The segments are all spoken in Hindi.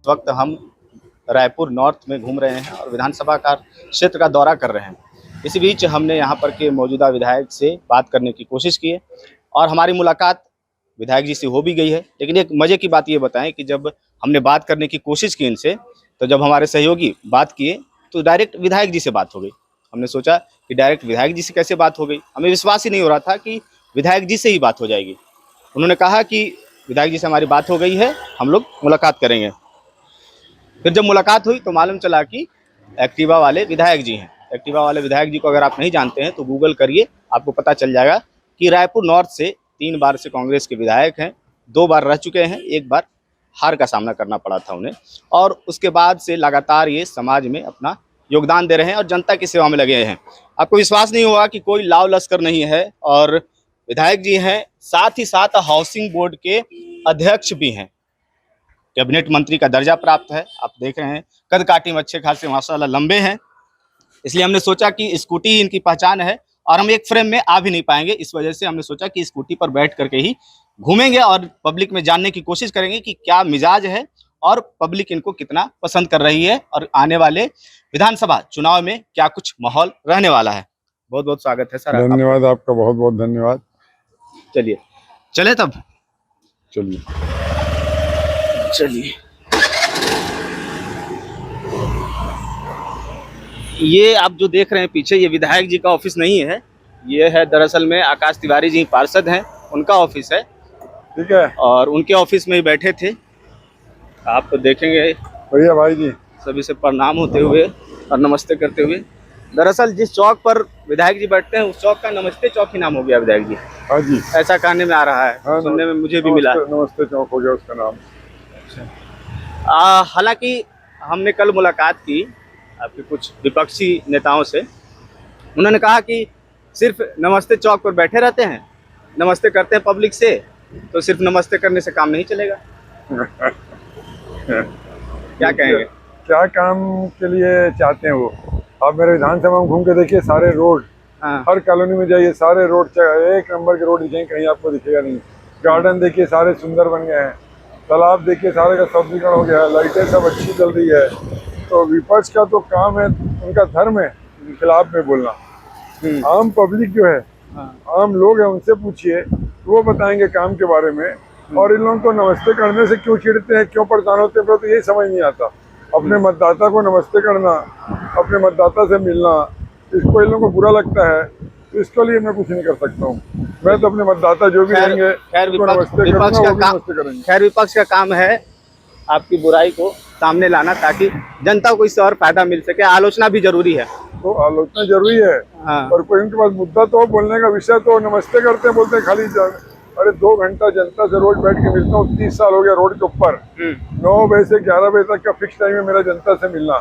वक्त हम रायपुर नॉर्थ में घूम रहे हैं और विधानसभा का क्षेत्र का दौरा कर रहे हैं। इसी बीच हमने यहाँ पर के मौजूदा विधायक से बात करने की कोशिश की है और हमारी मुलाकात विधायक जी से हो भी गई है। लेकिन एक मज़े की बात ये बताएं कि जब हमने बात करने की कोशिश की इनसे, तो जब हमारे सहयोगी बात किए तो डायरेक्ट विधायक जी से बात हो गई। हमने सोचा कि डायरेक्ट विधायक जी से कैसे बात हो गई, हमें विश्वास ही नहीं हो रहा था कि विधायक जी से ही बात हो जाएगी। उन्होंने कहा कि विधायक जी से हमारी बात हो गई है, हम लोग मुलाकात करेंगे। फिर जब मुलाकात हुई तो मालूम चला कि एक्टिवा वाले विधायक जी हैं। एक्टिवा वाले विधायक जी को अगर आप नहीं जानते हैं तो गूगल करिए, आपको पता चल जाएगा कि रायपुर नॉर्थ से 3 बार से कांग्रेस के विधायक हैं। 2 बार रह चुके हैं, 1 बार हार का सामना करना पड़ा था उन्हें, और उसके बाद से लगातार ये समाज में अपना योगदान दे रहे हैं और जनता की सेवा में लगे हैं। आपको विश्वास नहीं होगा कि कोई लाव लश्कर नहीं है, और विधायक जी हैं, साथ ही साथ हाउसिंग बोर्ड के अध्यक्ष भी हैं। कैबिनेट मंत्री का दर्जा प्राप्त है। आप देख रहे हैं कद काठी में अच्छे खासे माशाल्लाह लंबे हैं। इसलिए हमने सोचा कि स्कूटी ही इनकी पहचान है और हम एक फ्रेम में आ भी नहीं पाएंगे। इस वजह से हमने सोचा कि स्कूटी पर बैठ करके ही घूमेंगे और पब्लिक में जानने की कोशिश करेंगे कि क्या मिजाज है और पब्लिक इनको कितना पसंद कर रही है और आने वाले विधानसभा चुनाव में क्या कुछ माहौल रहने वाला है। बहुत बहुत स्वागत है सर। धन्यवाद, आपका बहुत बहुत धन्यवाद। चलिए चले तब। चलिए चलिए, ये आप जो देख रहे हैं पीछे, ये विधायक जी का ऑफिस नहीं है, ये है दरअसल में आकाश तिवारी जी पार्षद हैं, उनका ऑफिस है। ठीक है, और उनके ऑफिस में ही बैठे थे। आप तो देखेंगे बढ़िया भाई जी। सभी से प्रणाम होते हुए और नमस्ते करते हुए। दरअसल जिस चौक पर विधायक जी बैठते हैं उस चौक का नमस्ते चौक ही नाम हो गया विधायक जी। हाँ जी, ऐसा कहने में आ रहा है, हाँ, सुनने में मुझे भी मिला। नमस्ते चौक हो गया उसका नाम। हालांकि हमने कल मुलाकात की आपके कुछ विपक्षी नेताओं से। उन्होंने कहा कि सिर्फ नमस्ते चौक पर बैठे रहते हैं, नमस्ते करते हैं पब्लिक से, तो सिर्फ नमस्ते करने से काम नहीं चलेगा। क्या कहेंगे? क्या काम के लिए चाहते हैं वो? आप मेरे विधानसभा में घूम के देखिए, सारे रोड, हाँ, हर कॉलोनी में जाइए, सारे रोड एक नंबर के रोड दिखेंगे, कहीं आपको दिखेगा नहीं। गार्डन देखिए सारे सुंदर बन गए हैं, तालाब देखिए सारे का सौंदर्यीकरण हो गया है, लाइटें सब अच्छी चल रही है। तो विपक्ष का तो काम है, उनका धर्म है खिलाफ में बोलना। आम पब्लिक जो है, आम लोग हैं, उनसे पूछिए तो वो बताएंगे काम के बारे में। और इन लोगों को नमस्ते करने से क्यों चिढ़ते हैं, क्यों परेशान होते हैं, तो यही समझ नहीं आता। अपने मतदाता को नमस्ते करना, अपने मतदाता से मिलना, इसको इन लोगों को बुरा लगता है, तो इसके लिए मैं कुछ नहीं कर सकता हूँ। मैं तो अपने मतदाता जो भी रहेंगे उनको नमस्ते करूंगा, वो भी नमस्ते करेंगे। खैर विपक्ष का काम है आपकी बुराई को सामने लाना, ताकि जनता को इससे और फायदा मिल सके। आलोचना भी जरूरी है, तो आलोचना जरूरी है। हाँ। और कोई उनके पास मुद्दा तो बोलने का विषय, तो नमस्ते करते हैं, बोलते हैं खाली अरे 2 घंटा जनता से रोज बैठ के मिलता हूँ, 30 साल हो गया रोड के ऊपर। 9 बजे से 11 बजे तक का फिक्स टाइम है मेरा जनता से मिलना।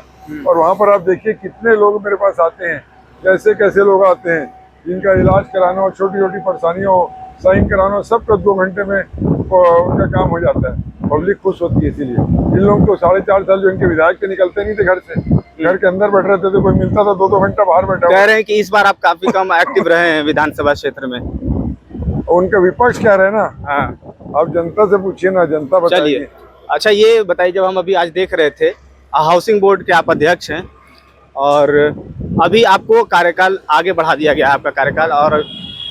और वहाँ पर आप देखिए कितने लोग मेरे पास आते हैं, कैसे कैसे लोग आते हैं, जिनका इलाज कराना हो, छोटी छोटी परेशानियों हो, साइन कराना हो, सब का 2 घंटे में उनका काम हो जाता है। पब्लिक खुश होती है। इसीलिए इन लोग तो 4.5 साल जो इनके विधायक से निकलते नहीं थे घर से, घर के अंदर बैठ रहते थे, कोई मिलता था 2-2 घंटा बाहर बैठा। कह रहे हैं कि इस बार आप काफी कम एक्टिव रहे हैं विधानसभा क्षेत्र में। उनका विपक्ष क्या रहे ना। हाँ, आप जनता से पूछिए ना, जनता बताइए। चलिए अच्छा ये बताइए, जब हम अभी आज देख रहे थे हाउसिंग बोर्ड के आप अध्यक्ष हैं और अभी आपको कार्यकाल आगे बढ़ा दिया गया है, आपका कार्यकाल, और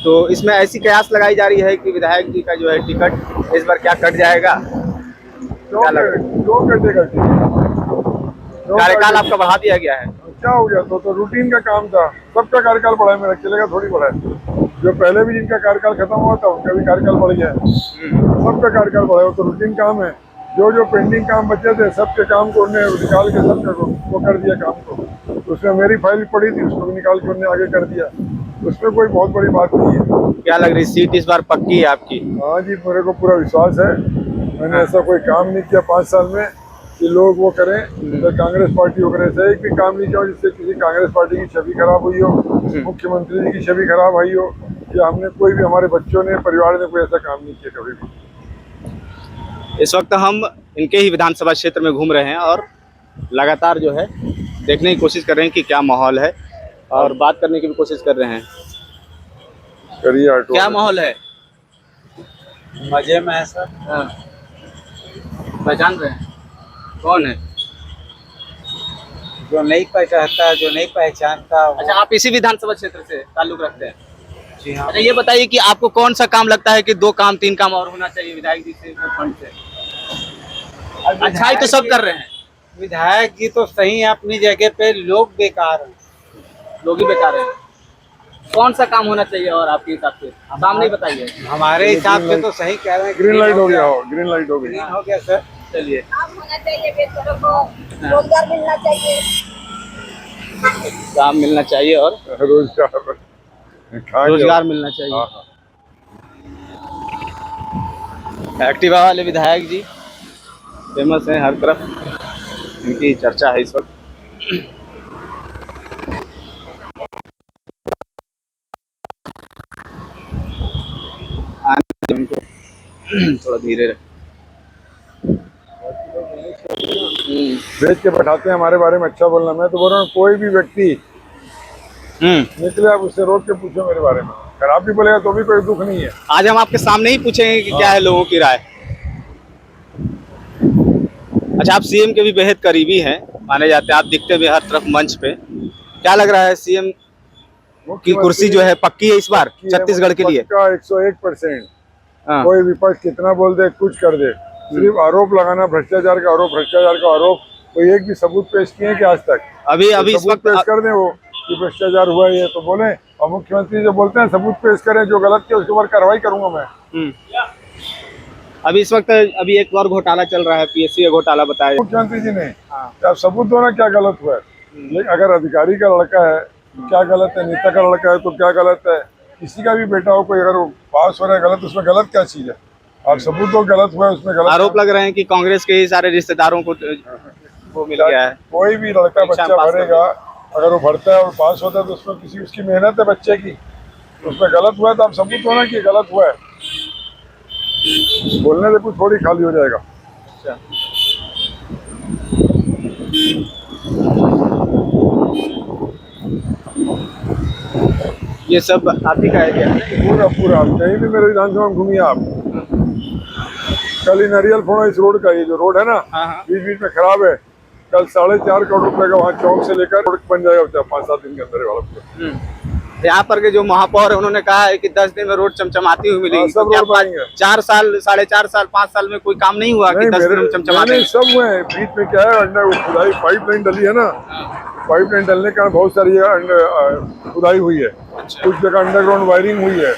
तो इसमें ऐसी कयास लगाई जा रही है कि विधायक जी का जो है टिकट इस बार क्या कट जाएगा? क्यों कटेगा? कार्यकाल आपका बढ़ा दिया गया है। क्या हो गया? तो रूटीन का काम था, सबका कार्यकाल बढ़ा है, मेरा अकेले का थोड़ी बढ़ा है। जो पहले भी जिनका कार्यकाल खत्म हुआ था उनका भी कार्यकाल बढ़ गया है, सबका कार्यकाल बढ़ा है। तो रूटीन काम है, जो जो पेंडिंग काम बचे थे सबके काम को उन्होंने निकाल के सबका वो कर दिया काम को। उसमें मेरी फाइल पड़ी थी, उसको भी निकाल के उन्होंने आगे कर दिया। उसमें कोई बहुत बड़ी बात नहीं है। क्या लग रही सीट इस बार पक्की है आपकी? हाँ जी, मेरे को पूरा विश्वास है। मैंने ऐसा कोई काम नहीं किया 5 साल में कि लोग वो करें, तो कांग्रेस पार्टी वगैरह से एक भी काम नहीं किया जिससे किसी कांग्रेस पार्टी की छवि खराब हुई हो, मुख्यमंत्री जी की छवि खराब आई हो, या हमने कोई भी, हमारे बच्चों ने, परिवार ने कोई ऐसा काम नहीं किया कभी भी। इस वक्त हम इनके ही विधानसभा क्षेत्र में घूम रहे हैं और लगातार जो है देखने की कोशिश कर रहे हैं कि क्या माहौल है, और बात करने की भी कोशिश कर रहे हैं। करिए, क्या माहौल है? मजे में है सर। पहचान रहे हैं? कौन है? जो नहीं पहचानता, जो नहीं पहचानता वो- अच्छा, आप इसी विधानसभा क्षेत्र से ताल्लुक रखते हैं? जी हाँ। अच्छा, ये बताइए कि आपको कौन सा काम लगता है कि 2 काम 3 काम और होना चाहिए विधायक जी से फंड से? अच्छाई तो सब कर रहे हैं, विधायक जी तो सही है अपनी जगह पे, लोग बेकार हैं। लोग ही बेकार हैं। कौन सा काम होना चाहिए और आपके हिसाब से? काम नहीं बताइए। हमारे हिसाब से तो सही कह रहे हैं। ग्रीन लाइट हो गया हो, ग्रीन लाइट हो गई। ग्रीन हो गया सर। चलिए, काम होना चाहिए, बेचारों को रोजगार मिलना चाहिए। काम मिलना चाहिए और रोजगार मिलना चाहिए। हाँ, हाँ। एक्टिवा वाले विधायक जी फेमस हैं हर तरफ, इनकी चर्चा है इस वक्त। आने उनको थोड़ा धीरे रहे। भेज के बैठाते हैं हमारे बारे में अच्छा बोलना। मैं तो बोल रहा हूँ कोई भी व्यक्ति निकले आप उससे रोक के पूछो मेरे बारे में, खराब भी बोलेगा तो भी कोई दुख नहीं है। आज हम आपके सामने ही पूछेंगे कि क्या है लोगों की राय। अच्छा, आप सीएम के भी बेहद करीबी हैं माने जाते हैं, आप दिखते भी हर तरफ मंच पे। क्या लग रहा है, सीएम की कुर्सी जो है पक्की है इस बार छत्तीसगढ़ के लिए? 101%। हाँ। कोई विपक्ष कितना बोल दे, कुछ कर दे, सिर्फ आरोप लगाना, भ्रष्टाचार का आरोप, भ्रष्टाचार का आरोप। कोई एक भी सबूत पेश किए कि आज तक? अभी इस सबूत वक्त पेश कर दे वो कि भ्रष्टाचार हुआ है, ये तो बोले। और मुख्यमंत्री जो बोलते हैं सबूत पेश करें, जो गलत किया उसके ऊपर कार्रवाई करूंगा मैं। अभी इस वक्त अभी एक और घोटाला चल रहा है, पीएससी का घोटाला बताया। मुख्यमंत्री जी ने आप सबूत दो ना, क्या गलत हुआ है। लेकिन अगर अधिकारी का लड़का है क्या गलत है, नेता का लड़का है तो क्या गलत है, किसी का भी बेटा हो कोई अगर वो पास हो रहा है गलत, उसमें गलत क्या चीज है? आप सबूत दो गलत हुआ है, उसमें गलत आरोप लग रहे हैं कि कांग्रेस के ही सारे रिश्तेदारों को वो मिल गया है। कोई भी लड़का परीक्षा बच्चा में पास भरेगा, अगर वो भरता है और पास होता है तो उसमें किसी उसकी मेहनत है बच्चे की, तो उसमें गलत हुआ है तो आप सबूत दो ना कि गलत हुआ है। बोलने से कुछ थोड़ी खाली हो जाएगा। ये सब आप ही का है क्या? पूरा पूरा आप कहीं भी मेरे विधानसभा में घूमिए आप, कल ही नारियल फोड़ा इस रोड का, ये जो रोड है ना हाँ। बीच बीच में खराब है, कल 4.5 करोड़ रुपए का वहाँ चौक से लेकर रोड बन जाएगा 5-7 दिन के अंदर वाला। यहाँ पर के जो महापौर है उन्होंने कहा है कि 10 दिन में रोड चमचमाती हुई मिलेगी। सब तो क्या रोड बनेंगे। 4 साल 4.5 साल 5 साल में कोई काम नहीं हुआ कि 10 दिन में चमचमा नहीं, सब हुए हैं। बीच में क्या है, अंडर खुदाई पाइपलाइन डली है ना, पाइपलाइन डलने के कारण बहुत सारी जगह खुदाई हुई है, कुछ जगह अंडरग्राउंड वायरिंग हुई है।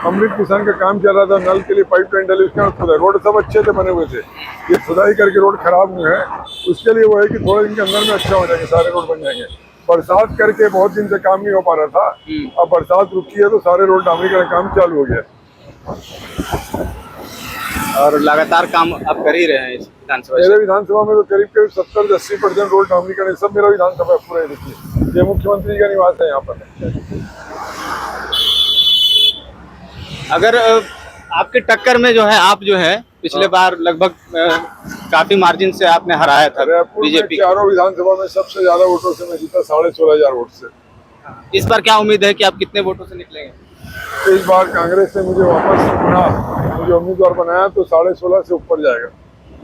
अमृत किसान का काम चल रहा था, नल के लिए पाइपलाइन डली, उसके बाद खुदाई। रोड सब अच्छे थे, बने हुए थे, ये खुदाई करके रोड खराब हुए हैं। उसके लिए वो है कि थोड़े दिन के अंदर में अच्छा हो जाएंगे, सारे रोड बन जाएंगे। बरसात करके बहुत दिन से काम नहीं हो पा रहा था, अब बरसात रुकी है तो सारे रोड डामरीकरण का काम चालू हो गया और लगातार काम आप कर ही रहे हैं इस विधानसभा मेरे से। विधानसभा में तो करीब 70-80% रोड डामरीकरण सब मेरा विधानसभा है पूरा। देखिए ये मुख्यमंत्री का निवास है यहाँ पर। अगर आपके टक्कर में जो है, आप जो है पिछले बार लगभग काफी मार्जिन से आपने हराया था रायपुर में बीजेपी। चारों विधानसभा में सबसे ज्यादा वोटों से मैं जीता, 16,500 वोट से। इस बार क्या उम्मीद है कि आप कितने वोटों से निकलेंगे? तो इस बार कांग्रेस ने मुझे वापस चुना, मुझे उम्मीदवार बनाया तो 16.5 से ऊपर जाएगा।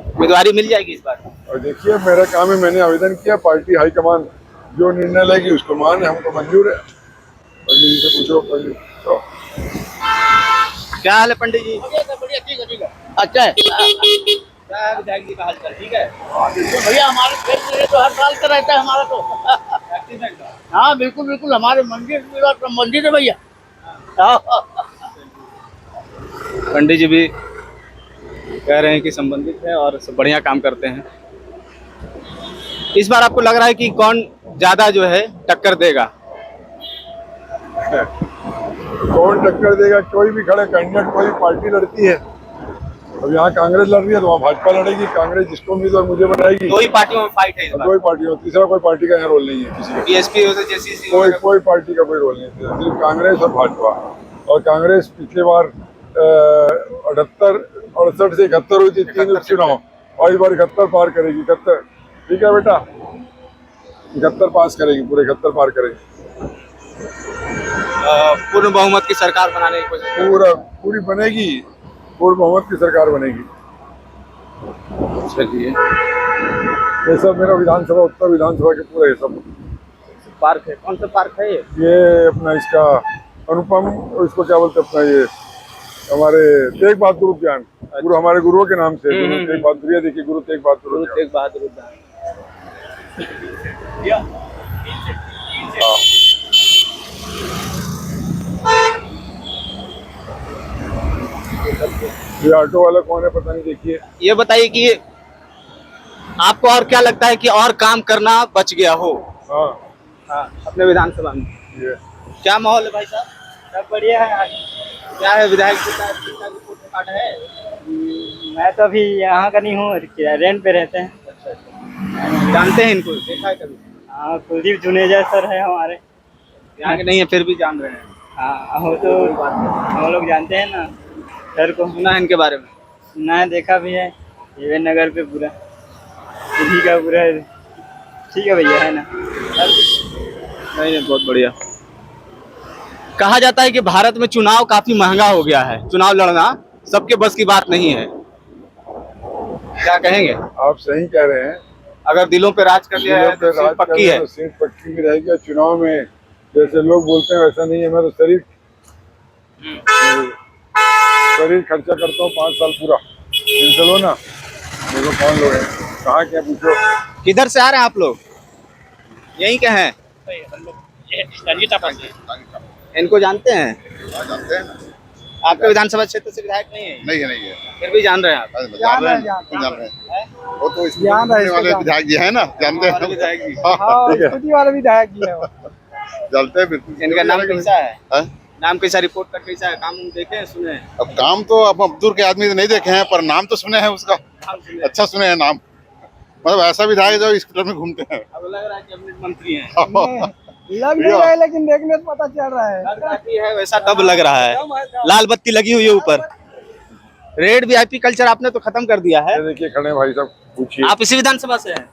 उम्मीदवारी मिल जाएगी इस बार? और देखिए मेरा काम है, मैंने आवेदन किया, पार्टी हाईकमान जो निर्णय लेगी उसको माने, हमको मंजूर है। पंडित जी से पूछो, पंडित तो क्या हाल है पंडित जी? बढ़िया, ठीक है। अच्छा है। क्या है विधायक जी का हालचाल? ठीक है भैया, हमारे क्षेत्र में तो हर साल का रहता है हमारा तो। हाँ बिल्कुल बिल्कुल, हमारे मंदिर विवाद संबंधित है भैया। पंडित जी भी कह रहे हैं कि संबंधित है और सब बढ़िया काम करते हैं। इस बार आपको लग रहा है कि कौन ज्यादा जो है टक्कर देगा? कौन टक्कर देगा? कोई भी खड़े कैंडिडेट, कोई पार्टी लड़ती है। अब यहाँ कांग्रेस लड़ रही है तो वहाँ भाजपा लड़ेगी, कांग्रेस जिसको उम्मीदवार मुझे बनाएगी। दो ही पार्टियों में फाइट है इस बार। कोई पार्टी हो, तीसरा कोई पार्टी का यहाँ रोल नहीं है किसी का। बीएसपी हो जैसी कोई पार्टी का कोई रोल नहीं है, सिर्फ कांग्रेस और भाजपा। और कांग्रेस पिछले बार 68 से 71 हुई थी 3 उपचुनाव, और इस बार 71 पार करेगी। 71 ठीक है बेटा, 71 पास करेगी, पूरे 71 पार करेगी। पूर्ण बहुमत की सरकार बनाने की कोशिश पूरी बनेगी, पूर्ण बहुमत की सरकार बनेगी। चलिए। ये सब मेरा विधानसभा, उत्तर विधानसभा के पूरा ये सब। पार्क है, कौन सा पार्क है ये अपना इसका अनुपम, इसको क्या बोलते हैं अपना, ये हमारे तेग बहादुर उद्यान, गुरु हमारे गुरुओं के नाम से, गुरु तेग बहादुर, ये देखिए गुरु तेग बहादुर गुरु उद्यान। तेग बहादुर उद्यान। ये ऑटो वाला कौन है पता नहीं, देखिए। ये बताइए कि आपको और क्या लगता है कि और काम करना बच गया हो हाँ अपने विधानसभा में? ये क्या माहौल है भाई साहब? सब बढ़िया है। क्या है, विधायक जी का रिपोर्ट कार्ड है? मैं तो अभी यहाँ का नहीं हूँ, रेंट पे रहते हैं। जानते हैं इनको, देखा है कभी? हाँ, कुलदीप जुनेजा सर है हमारे। यहाँ के नहीं है फिर भी जान रहे हैं। हाँ, वो तो हम लोग जानते हैं ना सर को, सुना है इनके बारे में? सुना है, देखा भी है। जीवन नगर पे पूरा दिल्ली का पूरा ठीक है भैया, है ना। नहीं नहीं, बहुत बढ़िया। कहा जाता है कि भारत में चुनाव काफी महंगा हो गया है, चुनाव लड़ना सबके बस की बात नहीं है, क्या कहेंगे? आप सही कह रहे हैं। अगर दिलों पे राज कर लिया है तो सीट पक्की है। तो सीट पक्की भी रहेगी। चुनाव में जैसे लोग बोलते हैं वैसा नहीं है। मैं तो शरीर खर्चा करता हूँ 5 साल पूरा। चलो ना, देखो कौन लोग हैं, कहाँ क्या पूछो। किधर से आ रहे हैं आप लोग? यहीं के हैं? इनको जानते हैं? जानते हैं ना। आपके विधानसभा क्षेत्र से विधायक नहीं है? नहीं है, नहीं है। फिर भी जान रहे हैं आप? जान रहे हैं। वो तो स्कूटी वाले विधायक जी है ना, जानते हैं विधायक जी। हाँ, स्कूटी वाले विधायक जी है, जानते हैं बिल्कुल। इनका नाम कैसा है? हाँ? नाम कैसा, रिपोर्ट कार्ड कैसा है? काम देखे हैं, सुने हैं? अब काम तो अब दूर के आदमी तो नहीं देखे हैं, पर नाम तो सुने हैं उसका, अच्छा सुने हैं नाम। मतलब ऐसा विधायक जो स्कूटर में घूमते हैं। अब लग रहा है कैबिनेट मंत्री हैं। लग नहीं रहा है, लेकिन देखने से पता चल रहा है। लग रहा है वैसा तब लग रहा है, लाल बत्ती लगी हुई है ऊपर। रेड वीआईपी कल्चर आपने तो खत्म कर दिया है। ये देखिए खड़े भाई साहब, पूछिए। आप इसी विधानसभा से हैं?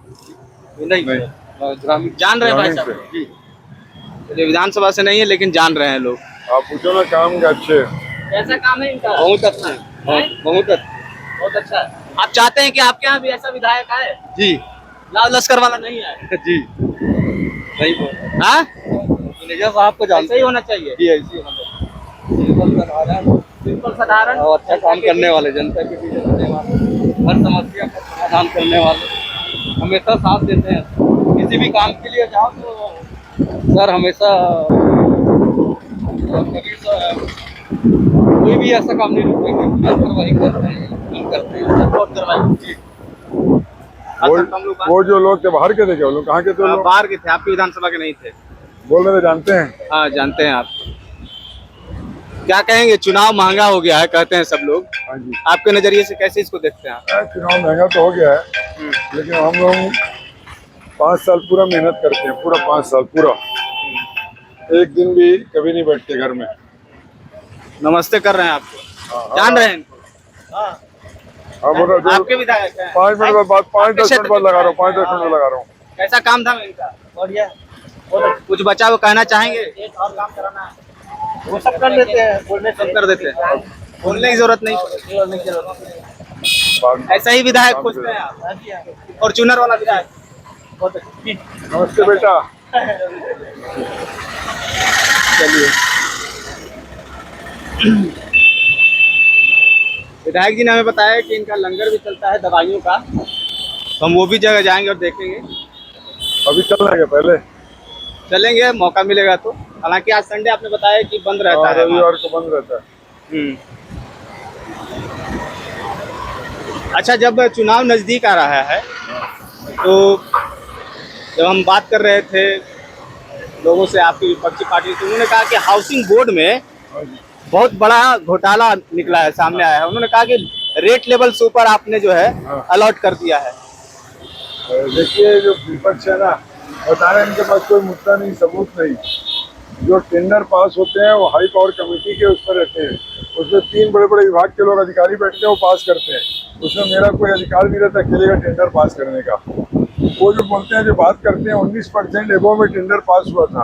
नहीं, जान रहे हैं भाई साहब जी। चलिए, विधानसभा से नहीं है लेकिन जान रहे हैं लोग। आप पूछो ना, काम का अच्छे। कैसा काम है इनका? बहुत अच्छा है, बहुत अच्छा है। आप चाहते हैं कि आपके यहाँ भी ऐसा विधायक आए? जी लाल लश्कर वाला नहीं आए? जी, सही बोल। हाँ, आपको जानते ही होना चाहिए। सिंपल साधारण और अच्छा काम करने वाले, जनता के बीच रहने वाले, हर समस्या का समाधान करने वाले, हमेशा साथ देते हैं। किसी भी काम के लिए जाओ तो सर हमेशा, कभी कोई भी ऐसा काम नहीं रुकेंगे, कार्रवाई करते हैं, हम करते हैं, सपोर्ट करवाई। वो जो लोग थे बाहर के थे, क्या वो लोग कहाँ के थे? वो लोग बाहर के थे, आपके विधानसभा के नहीं थे। बोल रहे थे, जानते हैं। हाँ, जानते हैं आप। क्या कहेंगे, चुनाव महंगा हो गया है कहते हैं सब लोग, हाँ जी। आपके नजरिए से कैसे इसको देखते हैं आप? चुनाव महंगा तो हो गया है, लेकिन हम लोग 5 साल पूरा मेहनत करते हैं, पूरा 5 साल पूरा, एक दिन भी कभी नहीं बैठते घर में। नमस्ते कर रहे हैं आपको, जान रहे हैं इनको? हाँ, बोल रहे आपके विधायक हैं? 5 मिनट बाद 5-10 मिनट बाद लगा रहा हूँ, 5-10 मिनट लगा रहा हूँ। कैसा काम था इनका? बढ़िया। कुछ बचा वो कहना चाहेंगे? एक और काम कराना है, वो सब कर लेते हैं, बोलने सब कर देते हैं, बोलने की जरूरत नहीं, बोलने की जरूरत नहीं। ऐसा ही विधायक खोजते हैं आप? फॉर्च्यूनर वाला विधायक? बहुत अच्छा। नमस्ते बेटा। चलिए, विधायक जी ने हमें बताया कि इनका लंगर भी चलता है दवाइयों का, तो हम वो भी जगह जाएंगे और देखेंगे। अभी चल रहा है, पहले चलेंगे, मौका मिलेगा तो। हालांकि आज संडे आपने बताया कि बंद रहता है, रविवार को बंद रहता है। अच्छा, जब चुनाव नजदीक आ रहा है तो जब हम बात कर रहे थे लोगों से, आपकी विपक्षी पार्टी से, उन्होंने कहा कि हाउसिंग बोर्ड में बहुत बड़ा घोटाला निकला है, सामने आया है। उन्होंने कहा कि रेट लेवल से ऊपर आपने जो है अलॉट कर दिया है। देखिए, जो विपक्ष है ना, बता रहे हैं इनके पास कोई मुद्दा नहीं, सबूत नहीं। जो टेंडर पास होते हैं वो हाई पावर कमेटी के उस पर रहते हैं, उसमें 3 बड़े बड़े विभाग के लोग अधिकारी बैठते हैं, वो पास करते हैं। उसमें मेरा कोई अधिकार नहीं रहता अकेले का टेंडर पास करने का। वो जो बोलते हैं, जो बात करते हैं 19% एबो में टेंडर पास हुआ था,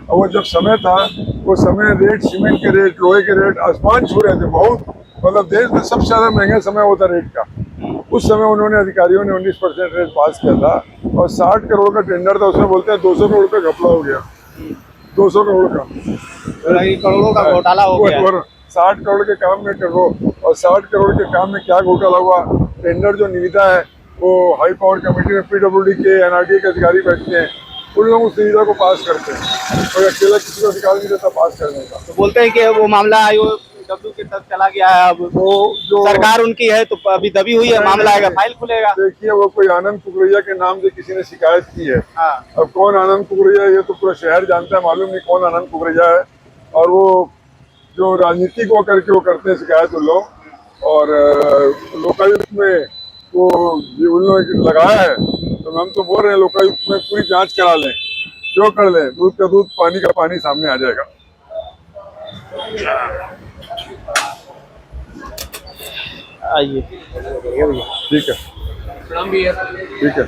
और वो जब समय था, वो समय रेट, सीमेंट के रेट, लोहे के रेट आसमान छू रहे थे बहुत। मतलब देश में सबसे ज़्यादा महंगा समय होता रेट का, उस समय उन्होंने अधिकारियों ने 19% रेट पास किया था और 60 करोड़ का टेंडर था, उसमें बोलते हैं 200 करोड़ का घपला हो गया, 200 करोड़ का करोड़ों का घोटाला हो गया। और 60 करोड़ के काम में करो और 60 करोड़ के काम में क्या घोटाला हुआ। टेंडर जो निविदा है वो हाई पावर कमेटी में PWD के NRDA के अधिकारी बैठते हैं, उन लोग उस निविदा को पास करते हैं, कोई अकेला किसी को अधिकार नहीं देता पास करने का। तो बोलते हैं कि वो मामला IOW के तक चला गया है, अब वो जो सरकार उनकी है तो अभी दबी हुई है, मामला आएगा, फाइल खुलेगा। देखिए वो कोई आनंद कुकरैया के नाम से किसी ने शिकायत की है। हाँ। अब कौन आनंद कुकरैया है ये तो पूरा शहर जानता है, मालूम नहीं कौन आनंद कुकरैया है। और वो जो राजनीति को करके वो करते हैं शिकायत उन लोग, और लोकायुक्त में वो उन लोगों लगाया है, तो हम तो बोल रहे हैं लोकायुक्त में पूरी जांच करा लें, जो कर लें, दूध का दूध पानी का पानी सामने आ जाएगा। आइए, ठीक है, ठीक है।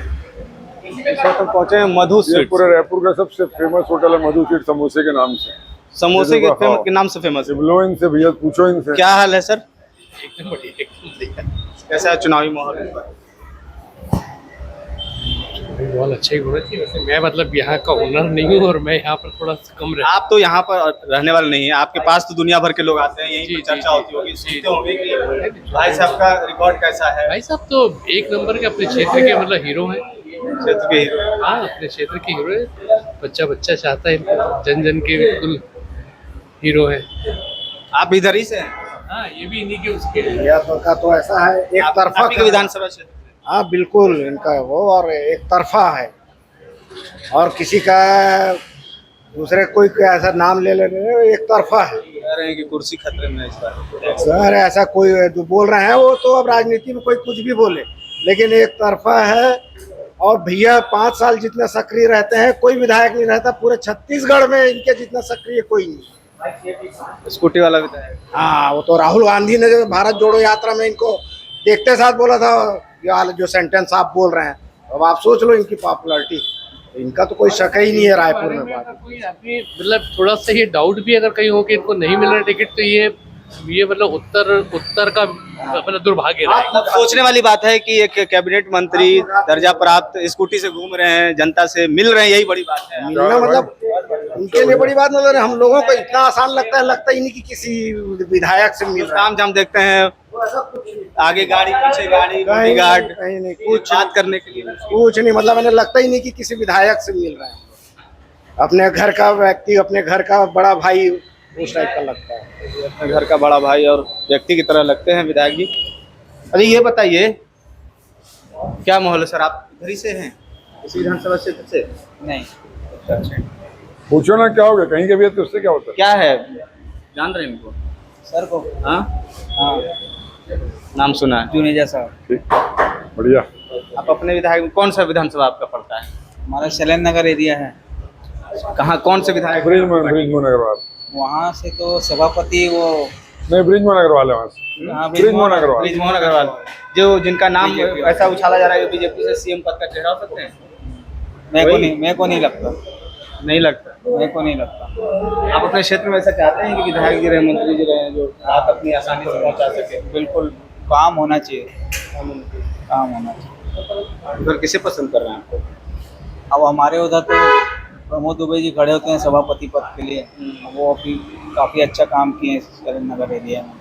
इस वक्त हम पहुंचे हैं मधु ये स्वीट, पूरे रायपुर का सबसे फेमस होटल है मधु स्वीट, समोसे के नाम से। समोसे हाँ। के नाम से फेमस है। लो इनसे भैया, पूछो इनसे क्या हाल है सर? एकदम बढ़िया। कैसा है चुनावी माहौल? बहुत अच्छा ही होना चाहिए। वैसे मैं मतलब यहाँ का ओनर नहीं हूँ और मैं यहाँ पर थोड़ा कम रहता आप तो यहाँ पर रहने वाले नहीं है, आपके पास तो दुनिया भर के लोग आते हैं, यहीं जी, पर जी, चर्चा जी, होती होगी, जी, सुनते होंगे कि भाई साहब का रिकॉर्ड कैसा है। भाई साहब तो एक नंबर के अपने क्षेत्र के मतलब हीरो हैं। क्षेत्र के हीरो। हाँ, अपने क्षेत्र के हीरो है। बच्चा बच्चा चाहता है इनको, जन जन के बिल्कुल हीरो है। आप इधर ही से हैं? हाँ, ये भी इन्हीं के उसके का तो ऐसा है, एक तरफा आप ही के विधानसभा क्षेत्र से? हाँ बिल्कुल, इनका वो और एक तरफा है, और किसी का दूसरे कोई ऐसा नाम ले लेने, एक तरफा है। कह रहे हैं कि कुर्सी खतरे में है इस बार। सर ऐसा कोई जो बोल रहे हैं वो तो अब राजनीति में कोई कुछ भी बोले, लेकिन एक तरफा है। और भैया 5 साल जितना सक्रिय रहते हैं, कोई विधायक नहीं रहता पूरे छत्तीसगढ़ में इनके जितना सक्रिय कोई नहीं। स्कूटी वाला विधायक? हाँ, वो तो राहुल गांधी ने जो भारत जोड़ो यात्रा में इनको देखते साथ बोला था, ये जो सेंटेंस आप बोल रहे हैं, अब आप सोच लो इनकी पॉपुलैरिटी। इनका तो कोई शक ही नहीं है रायपुर में बात। कोई अभी मतलब थोड़ा सा ये डाउट भी अगर कहीं हो कि इनको नहीं मिल रहा टिकट, तो ये मतलब उत्तर का मतलब दुर्भाग्य रहेगा। सोचने वाली बात है कि एक कैबिनेट मंत्री दर्जा प्राप्त स्कूटी से घूम रहे हैं, जनता से मिल रहे हैं, यही बड़ी बात है। मिलना मतलब उनके लिए बड़ी बात मतलब हम लोगों को इतना आसान लगता ही नहीं कि किसी विधायक से मिल रहा है। काम हम देखते हैं, आगे गाड़ी पीछे गाड़ी, बॉडीगार्ड, कहीं नहीं, कुछ बात करने के लिए कुछ नहीं, मतलब मैंने लगता ही नहीं कि किसी विधायक से मिल रहा है। अपने घर का व्यक्ति, अपने घर का बड़ा भाई, उस टाइप का लगता है। अपने घर का बड़ा भाई और व्यक्ति की तरह लगते हैं विधायक जी। अरे ये बताइए क्या माहौल है सर? आप इधर ही से हैं, इसी विधानसभा क्षेत्र से? नहीं। अच्छा, पूछो ना क्या हो गया, कहीं के भी है तो उससे क्या होता है। क्या है, जान रहे हैं इनको? सर को? हाँ, हाँ, नाम सुना है। जुनेजा साहब। ठीक, बढ़िया। आप अपने विधायक कौन सा विधानसभा आपका पड़ता है? हमारा शैलेंद्र नगर एरिया है, कहाँ, कौन से विधायक? ब्रिजमोहन अग्रवाल। वहाँ से तो सभापति वो नहीं, ब्रिजमोहन अग्रवाल है वहाँ से। हाँ, ब्रिजमोहन अग्रवाल। ब्रिजमोहन अग्रवाल, जो जिनका नाम ऐसा उछाला जा रहा है कि बीजेपी से सीएम पद का चेहरा हो सकते हैं। मेरे को नहीं लगता। नहीं लगता? मेरे को नहीं लगता। आप अपने क्षेत्र में ऐसा चाहते हैं कि विधायक जी रहे, मंत्री जी रहे, जो बात अपनी आसानी से पहुंचा सके? बिल्कुल, काम होना चाहिए, काम होना चाहिए। उधर किसे पसंद कर रहे हैं आपको? अब हमारे उधर तो प्रमोद दुबे जी खड़े होते हैं सभापति पद के लिए, वो अभी काफ़ी अच्छा काम किए हैं शैलेंद्र नगर एरिया में।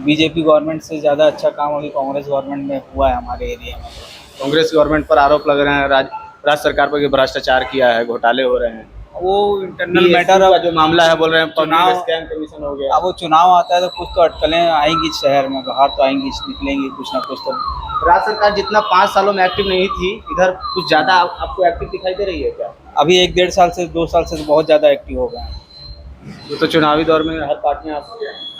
बीजेपी गवर्नमेंट से ज़्यादा अच्छा काम अभी कांग्रेस गवर्नमेंट में हुआ है हमारे एरिया में। कांग्रेस गवर्नमेंट पर आरोप लग रहे हैं, राज्य सरकार पर कि भ्रष्टाचार किया है, घोटाले हो रहे हैं। वो इंटरनल मैटर का जो मामला है, बोल रहे हैं चुनाव- स्कैम कमीशन हो गया। अब वो चुनाव आता है तो कुछ तो अटकलें आएंगी शहर में, बाहर तो आएंगी, निकलेंगी कुछ ना कुछ तो। राज्य सरकार जितना 5 सालों में एक्टिव नहीं थी, इधर कुछ ज्यादा आपको एक्टिव दिखाई दे रही है क्या? अभी 1-1.5 साल से 2 साल से तो बहुत ज़्यादा एक्टिव हो गए हैं। वो तो चुनावी दौर में हर पार्टियां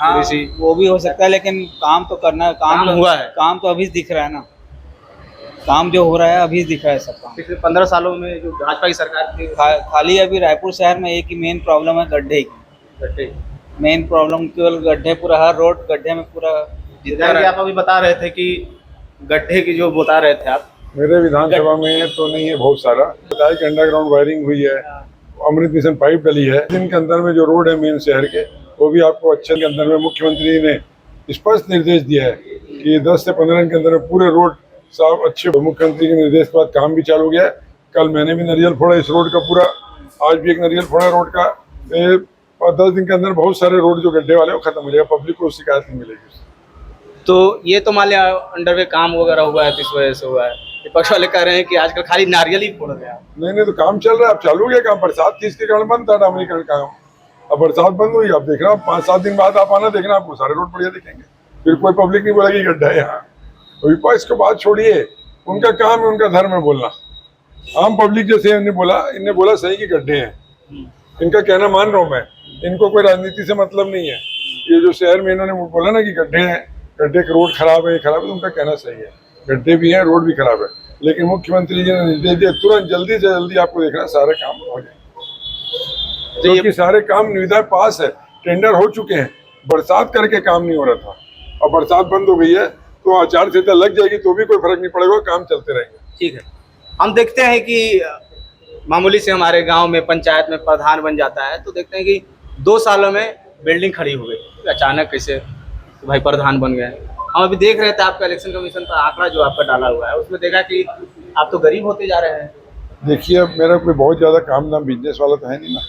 हाँ, वो भी हो सकता है, लेकिन काम तो करना है। काम तो हुआ है। काम तो अभी दिख रहा है ना, काम जो हो रहा है अभी दिख रहा है सब काम। पिछले 15 सालों में जो भाजपा की सरकार थी, खाली अभी रायपुर शहर में एक ही मेन प्रॉब्लम है, गड्ढे की। मेन प्रॉब्लम केवल गड्ढे, पूरा हर रोड गड्ढे में पूरा जितना कि आप अभी बता रहे थे कि गड्ढे की जो बता रहे थे आप, मेरे विधानसभा में तो नहीं है, बहुत सारा बताया कि अंडरग्राउंड वायरिंग हुई है, अमृत मिशन पाइप डली है। दिन के अंदर में जो रोड है मेन शहर के, वो भी आपको अच्छे के अंदर में मुख्यमंत्री ने स्पष्ट निर्देश दिया है कि 10 से 15 दिन के अंदर पूरे रोड साफ अच्छे, मुख्यमंत्री के निर्देश के बाद काम भी चालू हो गया है। कल मैंने भी नारियल फोड़ा इस रोड का पूरा, आज भी एक नारियल फोड़ा रोड का। 10 दिन के अंदर बहुत सारे रोड जो गड्ढे वाले वो खत्म हो जाएगा, पब्लिक को शिकायत नहीं मिलेगी। तो ये तो मान लिया अंडरवे काम वगैरह हुआ है तो इस वजह से हुआ है। विपक्ष वाले कह रहे हैं कि आजकल खाली नारियल ही फोड़ रहे हैं। नहीं तो काम चल रहा है, अब चालू हो गया काम। बरसात थी इसके कारण बंद था डामरीकरण काम, अब बरसात बंद हुई। अब देखना 5-7 दिन बाद आप आना, देखना आपको सारे रोड बढ़िया दिखेंगे, फिर कोई पब्लिक नहीं बोलेगी गड्ढा है यहाँ। तो विपक्ष को बात छोड़िए, उनका काम है, उनका धर्म है बोलना। आम पब्लिक जैसे इन्हें बोला सही कि गड्ढे हैं, इनका कहना मान रहा हूँ मैं। इनको कोई राजनीति से मतलब नहीं है। ये जो शहर में इन्होंने बोला ना कि गड्ढे हैं, गड्ढे के रोड खराब है, ये खराब है, उनका कहना सही है। गड्ढे भी हैं, रोड भी खराब है, लेकिन मुख्यमंत्री जी ने निर्देश दिया तुरंत जल्दी से जल्दी आपको देखना सारे काम हो जाए, क्योंकि सारे काम निविदा पास है, टेंडर हो चुके हैं। बरसात करके काम नहीं हो रहा था, और बरसात बंद हो गई है तो आचार संहिता लग जाएगी तो भी कोई फर्क नहीं पड़ेगा, काम चलते रहेंगे। ठीक है, हम देखते हैं कि मामूली से हमारे गांव में पंचायत में प्रधान बन जाता है तो देखते हैं कि 2 सालों में बिल्डिंग खड़ी हो गई। अचानक कैसे भाई प्रधान बन गए। हम अभी देख रहे थे आपका इलेक्शन कमीशन का आंकड़ा जो आपका डाला हुआ है, उसमें देखा कि आप तो गरीब होते जा रहे हैं। देखिए, अब मेरा कोई बहुत ज़्यादा काम धाम बिजनेस वाला तो है नहीं ना।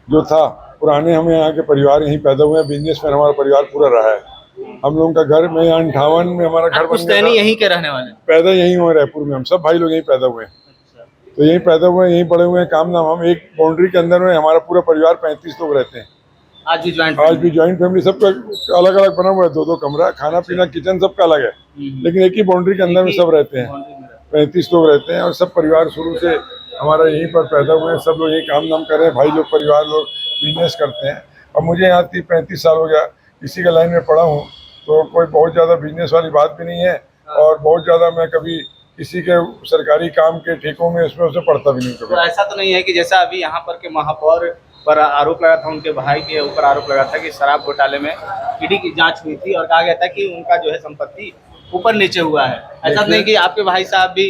जो था पुराने, हमें यहाँ के परिवार यहीं पैदा हुए हैं, बिजनेस में हमारा परिवार पूरा रहा है। हम लोगों का घर में 58 में हमारा घर बन गया था। यहीं के रहने वाले, पैदा यहीं हुए रायपुर में, हम सब भाई लोग यहीं पैदा हुए हैं। तो यहीं पैदा हुए हैं, यहीं पढ़े हुए हैं। काम धाम हम एक बाउंड्री के अंदर में, हमारा पूरा परिवार 35 लोग रहते हैं। आज भी ज्वाइंट फैमिली, सबका अलग अलग बना हुआ है, 2-2 कमरा, खाना पीना किचन सबका अलग है, लेकिन एक ही बाउंड्री के अंदर में सब रहते हैं। 35 लोग रहते हैं और सब परिवार शुरू से हमारा यहीं पर पैदा हुए हैं। सब लोग यहीं काम धाम कर रहे हैं, भाई लोग, परिवार लोग बिजनेस करते हैं। अब मुझे यहाँ 35 साल हो गया, इसी का लाइन में पढ़ा हूँ, तो कोई बहुत ज़्यादा बिजनेस वाली बात भी नहीं है, और बहुत ज़्यादा मैं कभी किसी के सरकारी काम के ठेकों में उसमें उसे पढ़ता भी नहीं कभी। तो ऐसा तो नहीं है कि जैसा अभी यहाँ पर के महापौर पर आरोप लगा था, उनके भाई के ऊपर आरोप लगा था कि शराब घोटाले में ईडी की जांच हुई थी और कहा गया था कि उनका जो है संपत्ति ऊपर नीचे हुआ है। ऐसा नहीं कि आपके भाई साहब भी,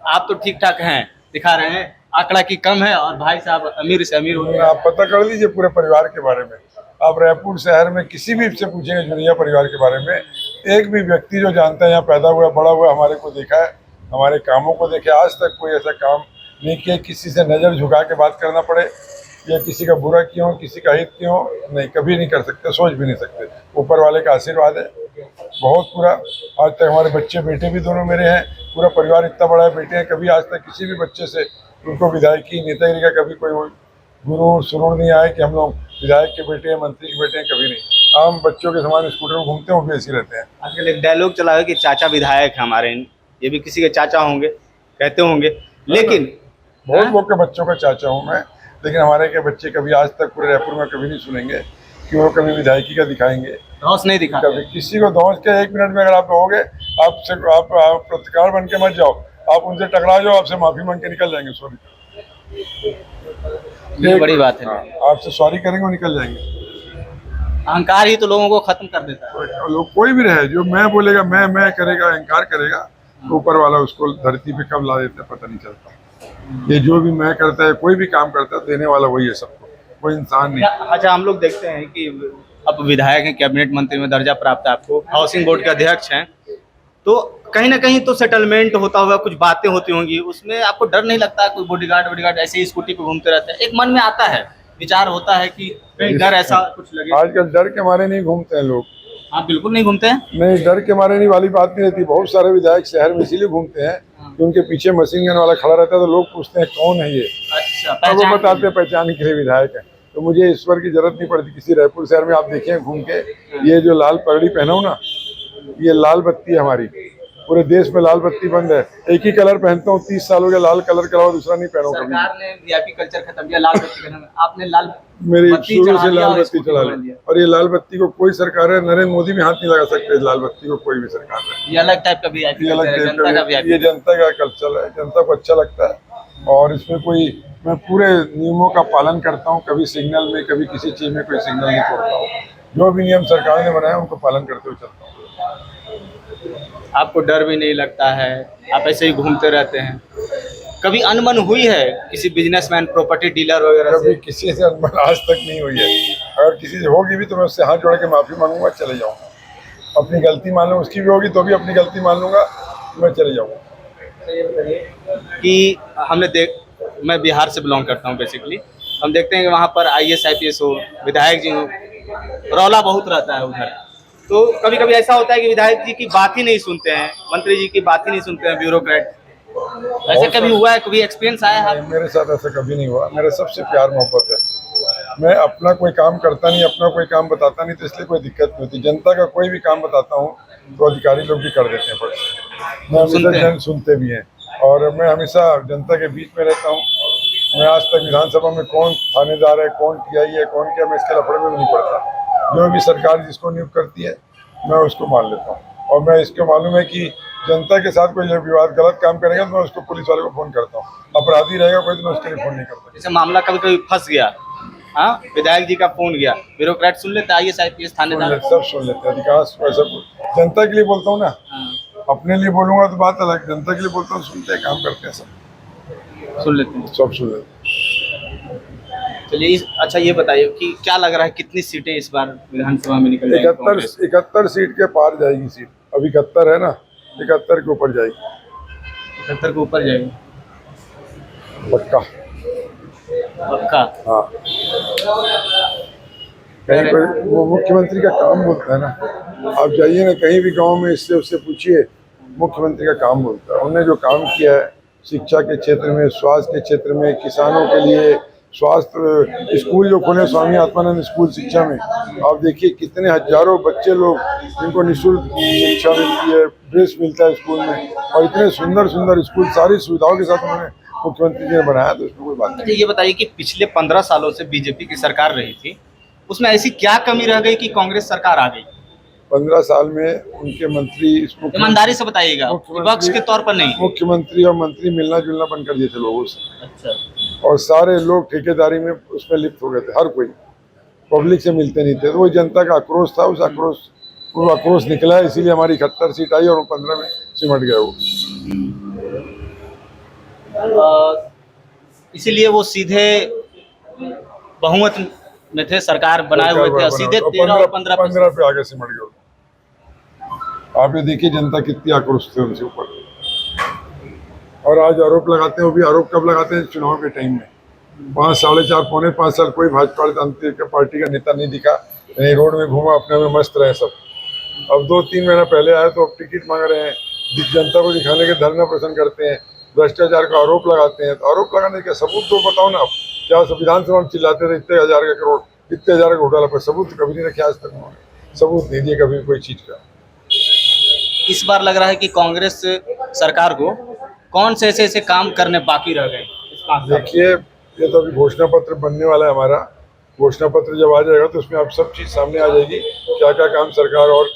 आप तो ठीक ठाक हैं, दिखा रहे हैं आंकड़ा की कम है और भाई साहब अमीर से अमीर हो गए। आप पता कर लीजिए पूरे परिवार के बारे में। आप रायपुर शहर में किसी भी से पूछेंगे जुनिया परिवार के बारे में, एक भी व्यक्ति जो जानता है, यहाँ पैदा हुआ बड़ा हुआ, हमारे को देखा है, हमारे कामों को देखे, आज तक कोई ऐसा काम नहीं किया किसी से नज़र झुका के बात करना पड़े या किसी का बुरा क्यों, किसी का हित क्यों, नहीं, कभी नहीं कर सकते, सोच भी नहीं सकते। ऊपर वाले का आशीर्वाद है बहुत पूरा। आज तक हमारे बच्चे बेटे भी दोनों मेरे हैं, पूरा परिवार इतना बड़ा है, बेटे हैं। कभी आज तक किसी भी बच्चे से उनको विधायकी नेतागिरी का कभी कोई गुरूर सुरूर नहीं आया कि हम लोग विधायक के बेटे हैं, मंत्री के बेटे हैं, कभी नहीं। आम बच्चों के समान स्कूटर में घूमते हैं, वो भी ऐसे रहते हैं। आजकल एक डायलॉग चला है कि चाचा विधायक है हमारे, ये भी किसी के चाचा होंगे, कहते होंगे, लेकिन बहुत लोग के बच्चों का चाचा हूँ मैं, लेकिन हमारे के बच्चे कभी आज तक पूरे रायपुर में कभी नहीं सुनेंगे कि वो कभी विधायकी का दिखाएंगे, धौंस नहीं दिखा कभी किसी को। धौंस के 1 मिनट में अगर आप रहोगे, आपसे आप पत्रकार बन के मत जाओ, आप उनसे टकरा जाओ, आपसे माफी मांग के निकल जाएंगे। सॉरी, ये बड़ी बात है। आपसे सॉरी करेंगे वो निकल जाएंगे। अहंकार ही तो लोगों को खत्म कर देता है। लोग कोई भी रहे, जो मैं बोलेगा, मैं करेगा, अहंकार करेगा, तो ऊपर वाला उसको धरती पे कब ला देता है पता नहीं चलता। ये जो भी मैं करता है, कोई भी काम करता है, देने वाला वही है सबको, कोई इंसान नहीं। अच्छा, हम लोग देखते हैं कि अब विधायक हैं, कैबिनेट मंत्री में दर्जा प्राप्त है आपको, हाउसिंग बोर्ड के अध्यक्ष हैं, तो कहीं ना कहीं तो सेटलमेंट होता होगा, कुछ बातें होती होंगी, उसमें आपको डर नहीं लगता? कोई बॉडीगार्ड ऐसे ही स्कूटी पे घूमते रहते हैं, एक मन में आता है, विचार होता है कि कहीं डर ऐसा कुछ लगे? आजकल डर के मारे नहीं घूमते हैं लोग। आप बिल्कुल नहीं घूमते हैं? नहीं, डर के मारे नहीं वाली बात नहीं रहती। बहुत सारे विधायक शहर में इसीलिए घूमते हैं कि उनके पीछे मशीन गन वाला खड़ा रहता है, तो लोग पूछते हैं कौन है ये। अच्छा, तो वो बताते हैं पहचान के लिए विधायक है। तो मुझे ईश्वर की जरूरत नहीं पड़ती किसी। रायपुर शहर में आप देखिए घूम के, ये जो लाल पगड़ी पहना हूँ ना, ये लाल बत्ती है हमारी। पूरे देश में लाल बत्ती बंद है, एक ही कलर पहनता हूँ, 30 साल हो गया लाल कलर के अलावा दूसरा नहीं पहना हूँ कभी। सरकार ने वीआईपी कल्चर खत्म किया, लाल बत्ती का, आपने लाल मेरी शुरू से लाल बत्ती चला ली। और ये लाल बत्ती को कोई सरकार है, नरेंद्र मोदी भी हाथ नहीं लगा सकते इस लाल बत्ती को, कोई भी सरकार है। ये अलग टाइप का वीआईपी अलग कल्चर है, टाइप जनता का का, वीआईपी। ये जनता का कल्चर है, जनता को अच्छा लगता है। और इसमें कोई, मैं पूरे नियमों का पालन करता हूँ, कभी सिग्नल में, कभी किसी चीज में कोई सिग्नल नहीं तोड़ता हूँ। जो भी नियम सरकार ने बनाया उनको पालन करते हुए चलता हूँ। आपको डर भी नहीं लगता है, आप ऐसे ही घूमते रहते हैं? कभी अनबन हुई है किसी बिजनेसमैन, प्रॉपर्टी डीलर वगैरह से? कभी किसी से अनबन आज तक नहीं हुई है। अगर किसी से होगी भी तो मैं उससे हाथ जोड़ के माफी मांगूंगा, चले जाऊंगा। अपनी गलती मान लूँ, उसकी भी होगी तो भी अपनी गलती मान लूँगा, मैं चले जाऊँगा। कि मैं बिहार से बिलोंग करता हूँ बेसिकली। हम देखते हैं कि वहाँ पर IAS IPS हो, विधायक जी हो, रौला बहुत रहता है उधर। तो कभी कभी ऐसा होता है कि विधायक जी की बात ही नहीं सुनते हैं, मंत्री जी की बात ही नहीं सुनते हैं ब्यूरोक्रेट। ऐसे कभी हुआ है, कभी एक्सपीरियंस आया है? मेरे साथ ऐसा कभी नहीं हुआ। मेरा सबसे प्यार मोहब्बत है। मैं अपना कोई काम करता नहीं, अपना कोई काम बताता नहीं, तो इसलिए कोई दिक्कत नहीं होती। जनता का कोई भी काम बताता हूँ तो अधिकारी लोग भी कर देते हैं फट से। मैं हमेशा सुनते भी हैं और मैं हमेशा जनता के बीच में रहता हूँ। मैं आज तक विधानसभा में कौन थानेदार है, कौन टीआई है, कौन क्या, मैं इसके लफड़े में भी नहीं पड़ता। जो भी सरकार जिसको नियुक्त करती है मैं उसको मान लेता हूँ। और मैं इसको मालूम है कि जनता के साथ कोई विवाद गलत काम करेगा तो मैं उसको पुलिस वाले को फोन करता हूँ। अपराधी रहेगा कोई तो मैं उसके लिए फोन नहीं करता। जैसे मामला कभी कभी फंस गया, हाँ, विधायक जी का फोन गया, ब्यूरोक्रेट सुन लेते, IAS IPS थानेदार सब सुन लेते हैं। अधिकांश ऐसा जनता के लिए बोलता हूँ ना, अपने लिए बोलूंगा तो बात अलग, जनता के लिए बोलता हूँ, सुनते हैं, काम करते हैं, सब सुन लेते हैं। सब सुन लेते हैं। चलिए अच्छा ये बताइए कि क्या लग रहा है कितनी सीटें इस बार विधानसभा में निकल जाएंगी कांग्रेस? 71 सीट के पार जाएगी सीट। अभी 71 है ना, 71 के ऊपर जाएगी। 71 के ऊपर जाएगी पक्का। पक्का? हाँ, कहीं कोई वो मुख्यमंत्री का काम बोलता है ना, आप जाइए ना कहीं भी गांव में, इससे उससे पूछिए, मुख्यमंत्री का काम बोलता है। उन्होंने जो काम किया है शिक्षा के क्षेत्र में, स्वास्थ्य के क्षेत्र में, किसानों के लिए स्वास्थ्य, स्कूल जो खोले स्वामी आत्मानंद स्कूल शिक्षा में, आप देखिए कितने हजारों बच्चे लोग जिनको निःशुल्क शिक्षा मिलती है, ड्रेस मिलता है स्कूल में, और इतने सुंदर सुंदर स्कूल सारी सुविधाओं के साथ उन्होंने मुख्यमंत्री जी ने बनाया, तो उसमें कोई बात नहीं। अच्छा ये बताइए कि पिछले 15 सालों से बीजेपी की सरकार रही थी, उसमें ऐसी क्या कमी रह गई कि कांग्रेस सरकार आ गई? 15 साल में उनके मंत्री, ईमानदारी से बताइएगा, विपक्ष के तौर पर नहीं। मुख्यमंत्री और मंत्री मिलना जुलना बंद कर दिए थे लोगों से। अच्छा। और सारे लोग ठेकेदारी में उसमें लिप्त हो गए थे, हर कोई पब्लिक से मिलते नहीं थे। तो वो जनता का आक्रोश था, वो आक्रोश निकला, इसीलिए हमारी 71 सीट आई और वो 15 में सिमट गए वो। इसीलिए वो सीधे बहुमत में थे, सरकार बनाए हुए थे, सीधे 13 और 15 पे आगे सिमट गए। आप ये देखिए जनता कितनी आक्रोश थे उनसे ऊपर। और आज आरोप लगाते हैं, वो भी आरोप कब लगाते हैं? चुनाव के टाइम में। 5 साढ़े 4 पौने 5 साल कोई भाजपा पार्टी का नेता नहीं दिखा, नहीं रोड में घूमा, अपने में मस्त रहे सब। अब 2-3 महीना पहले आए तो अब टिकट मांग रहे हैं, जनता को दिखाने के धरना प्रदर्शन करते हैं, भ्रष्टाचार का आरोप लगाते हैं। तो आरोप लगाने का सबूत तो बताओ ना। आप क्या संविधान सभा में चिल्लाते थे इतने हजार का करोड़, इतने हजार का घोटाला, पर सबूत तो कभी नहीं रखे आज तक उन्होंने, सबूत नहीं दिए कभी कोई चीज का। इस बार लग रहा है कि कांग्रेस सरकार को कौन से ऐसे काम करने बाकी रह गए? देखिए ये तो अभी घोषणा पत्र बनने वाला है हमारा। घोषणा पत्र जब आ जाएगा तो उसमें अब सब चीज़ सामने आ जाएगी, क्या क्या काम सरकार और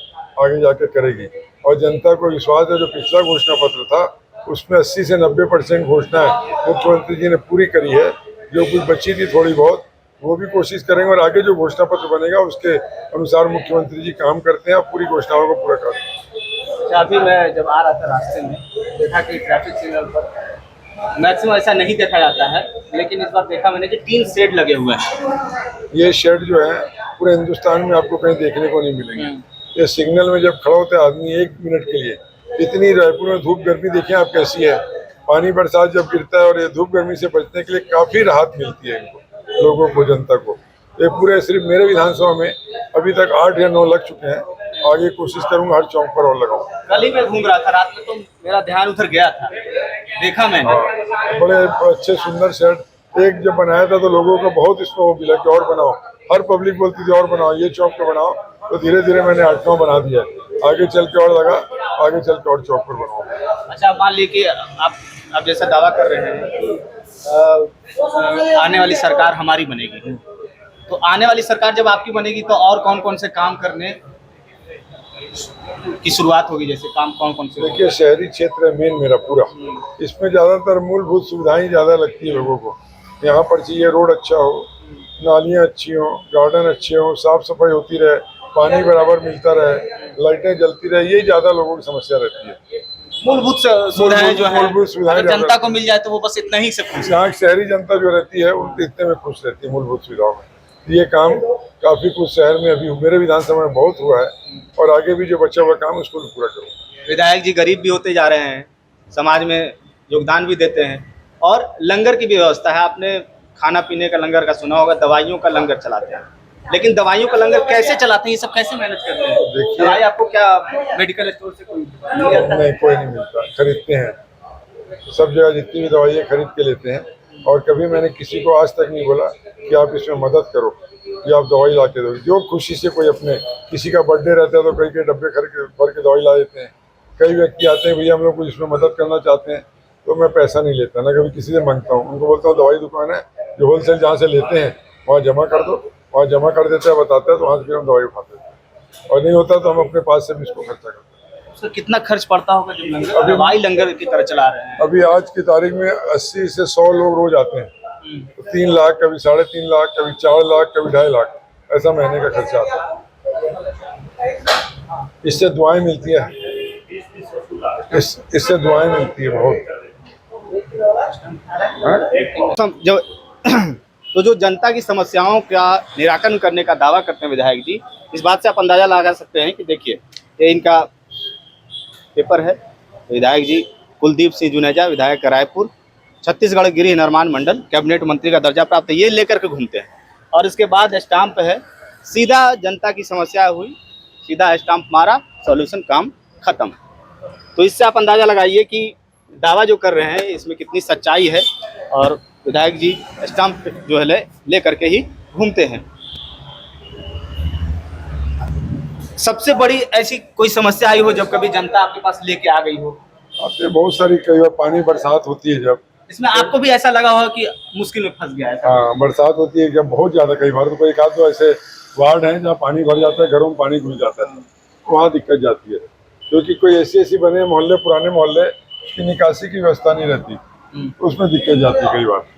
आगे जाकर करेगी। और जनता को विश्वास है, जो पिछला घोषणा पत्र था उसमें 80 से 90% घोषणाएं मुख्यमंत्री जी ने पूरी करी है। जो कुछ बची थी थोड़ी बहुत वो भी कोशिश करेंगे, और आगे जो घोषणा पत्र बनेगा उसके अनुसार मुख्यमंत्री जी काम करते हैं और पूरी घोषणाओं को पूरा करते हैं। अभी मैं जब आ रहा था रास्ते में देखा कि ट्रैफिक सिग्नल पर मैक्सिमम ऐसा नहीं देखा जाता है, लेकिन इस बार देखा मैंने कि 3 शेड लगे हुए हैं। ये शेड जो है पूरे हिंदुस्तान में आपको कहीं देखने को नहीं मिलेंगे। ये सिग्नल में जब खड़ा होता है आदमी 1 मिनट के लिए, इतनी रायपुर में धूप गर्मी देखिए आप कैसी है, पानी बरसात जब गिरता है, और ये धूप गर्मी से बचने के लिए काफ़ी राहत मिलती है इनको, लोगों को, जनता को। ये पूरे सिर्फ मेरे विधानसभा में अभी तक 8 या 9 लग चुके हैं। आगे कोशिश करूंगा हर चौक पर और लगाऊं। कल ही मैं घूम रहा था रात में, तो मेरा ध्यान उधर गया था, देखा मैंने। बड़े अच्छे सुंदर शेड एक जब बनाया था तो लोगों को बहुत इसमें वो मिला कि और बनाओ, हर पब्लिक बोलती थी और बनाओ, ये चौक पे बनाओ। तो धीरे धीरे मैंने 8-9 बना दिया, आगे चल के और लगा, आगे चल के और चौक पर बनाऊंगा। अच्छा, मान लीजिए कि आप जैसा दावा कर रहे हैं कि आने वाली सरकार हमारी बनेगी, तो आने वाली सरकार जब आपकी बनेगी तो और कौन कौन से काम करने की शुरुआत होगी? जैसे काम कौन से? देखिए शहरी क्षेत्र है मेन मेरा पूरा, इसमें ज़्यादातर मूलभूत सुविधाएं ज़्यादा लगती है लोगों को। यहाँ पर चाहिए रोड अच्छा हो, नालियाँ अच्छी हों, गार्डन अच्छे हों, साफ सफाई होती रहे, पानी बराबर मिलता रहे, लाइटें जलती रहे, यही ज़्यादा लोगों की समस्या रहती है। मूलभूत सुविधाएं जो है, मूलभूत सुविधाएं जनता को मिल जाए तो वो बस इतना ही से खुश है। यहाँ शहरी जनता जो रहती है वो इतने में खुश रहती है मूलभूत सुविधाओं में। ये काम काफ़ी कुछ शहर में अभी मेरे विधानसभा में बहुत हुआ है, और आगे भी जो बचा हुआ काम उसको भी पूरा करूँ। विधायक जी गरीब भी होते जा रहे हैं, समाज में योगदान भी देते हैं, और लंगर की भी व्यवस्था है। आपने खाना पीने का लंगर का सुना होगा, दवाइयों का लंगर चलाते हैं, लेकिन दवाइयों का लंगर कैसे चलाते हैं, ये सब कैसे मैनेज करते हैं? देखिए, दवाई आपको क्या मेडिकल स्टोर से कोई नहीं, कोई नहीं मिलता, खरीदते हैं। सब जगह जितनी भी दवाइयाँ खरीद के लेते हैं, और कभी मैंने किसी को आज तक नहीं बोला कि आप इसमें मदद करो या आप दवाई ला के दो। जो खुशी से कोई अपने किसी का बर्थडे रहता है तो कई डब्बे भर के दवाई ला देते हैं। कई व्यक्ति आते हैं, भैया हम लोग कुछ इसमें मदद करना चाहते हैं, तो मैं पैसा नहीं लेता, ना कभी किसी से मांगता हूँ। उनको बोलता हूँ दवाई दुकान है, जो होलसेल जहाँ से लेते हैं वहाँ जमा कर दो, वहाँ जमा कर देते हैं, बताते हैं, तो वहाँ से फिर हम दवाई उठाते हैं, और नहीं होता तो हम अपने पास से भी इसको खर्चा करते हैं। तो कितना खर्च पड़ता होगा जब लंगर दवाई लंगर की तरह चला रहे हैं? अभी आज की तारीख में 80 से 100 लोग रोज आते हैं, तो 3 लाख, कभी 3.5 लाख, कभी 4 लाख, कभी 2.5 लाख, ऐसा महीने का खर्चा आता है। इससे दुआएं मिलती है, इससे दुआएं मिलती है बहुत। जो तो जो जनता की समस्याओं का निराकरण करने का दावा करते हैं विधायक जी, इस बात से आप अंदाजा लगा सकते हैं कि देखिए ये इनका पेपर है। विधायक जी कुलदीप सिंह जुनेजा, विधायक रायपुर, छत्तीसगढ़ गृह निर्माण मंडल, कैबिनेट मंत्री का दर्जा प्राप्त है, ये लेकर के घूमते हैं। और इसके बाद स्टाम्प है, सीधा जनता की समस्या हुई, सीधा स्टाम्प मारा, सॉल्यूशन, काम खत्म। तो इससे आप अंदाजा लगाइए कि दावा जो कर रहे हैं इसमें कितनी सच्चाई है, और विधायक जी स्टाम्प जो है ले करके ही घूमते हैं। सबसे बड़ी ऐसी कोई समस्या आई हो जब कभी जनता आपके पास लेके आ गई हो? आपने बहुत सारी, कई बार पानी बरसात होती है जब, इसमें आपको भी ऐसा लगा होगा कि मुश्किल में फंस गया है? हाँ, बरसात होती है जब बहुत ज्यादा, कई बार तो कोई एक आध दो ऐसे वार्ड हैं जहाँ पानी भर जाता है, घरों में पानी घुस जाता है, वहाँ दिक्कत जाती है, क्योंकि कोई ऐसी बने मोहल्ले, पुराने मोहल्ले, उसकी निकासी की व्यवस्था नहीं रहती, उसमें दिक्कत जाती है कई बार।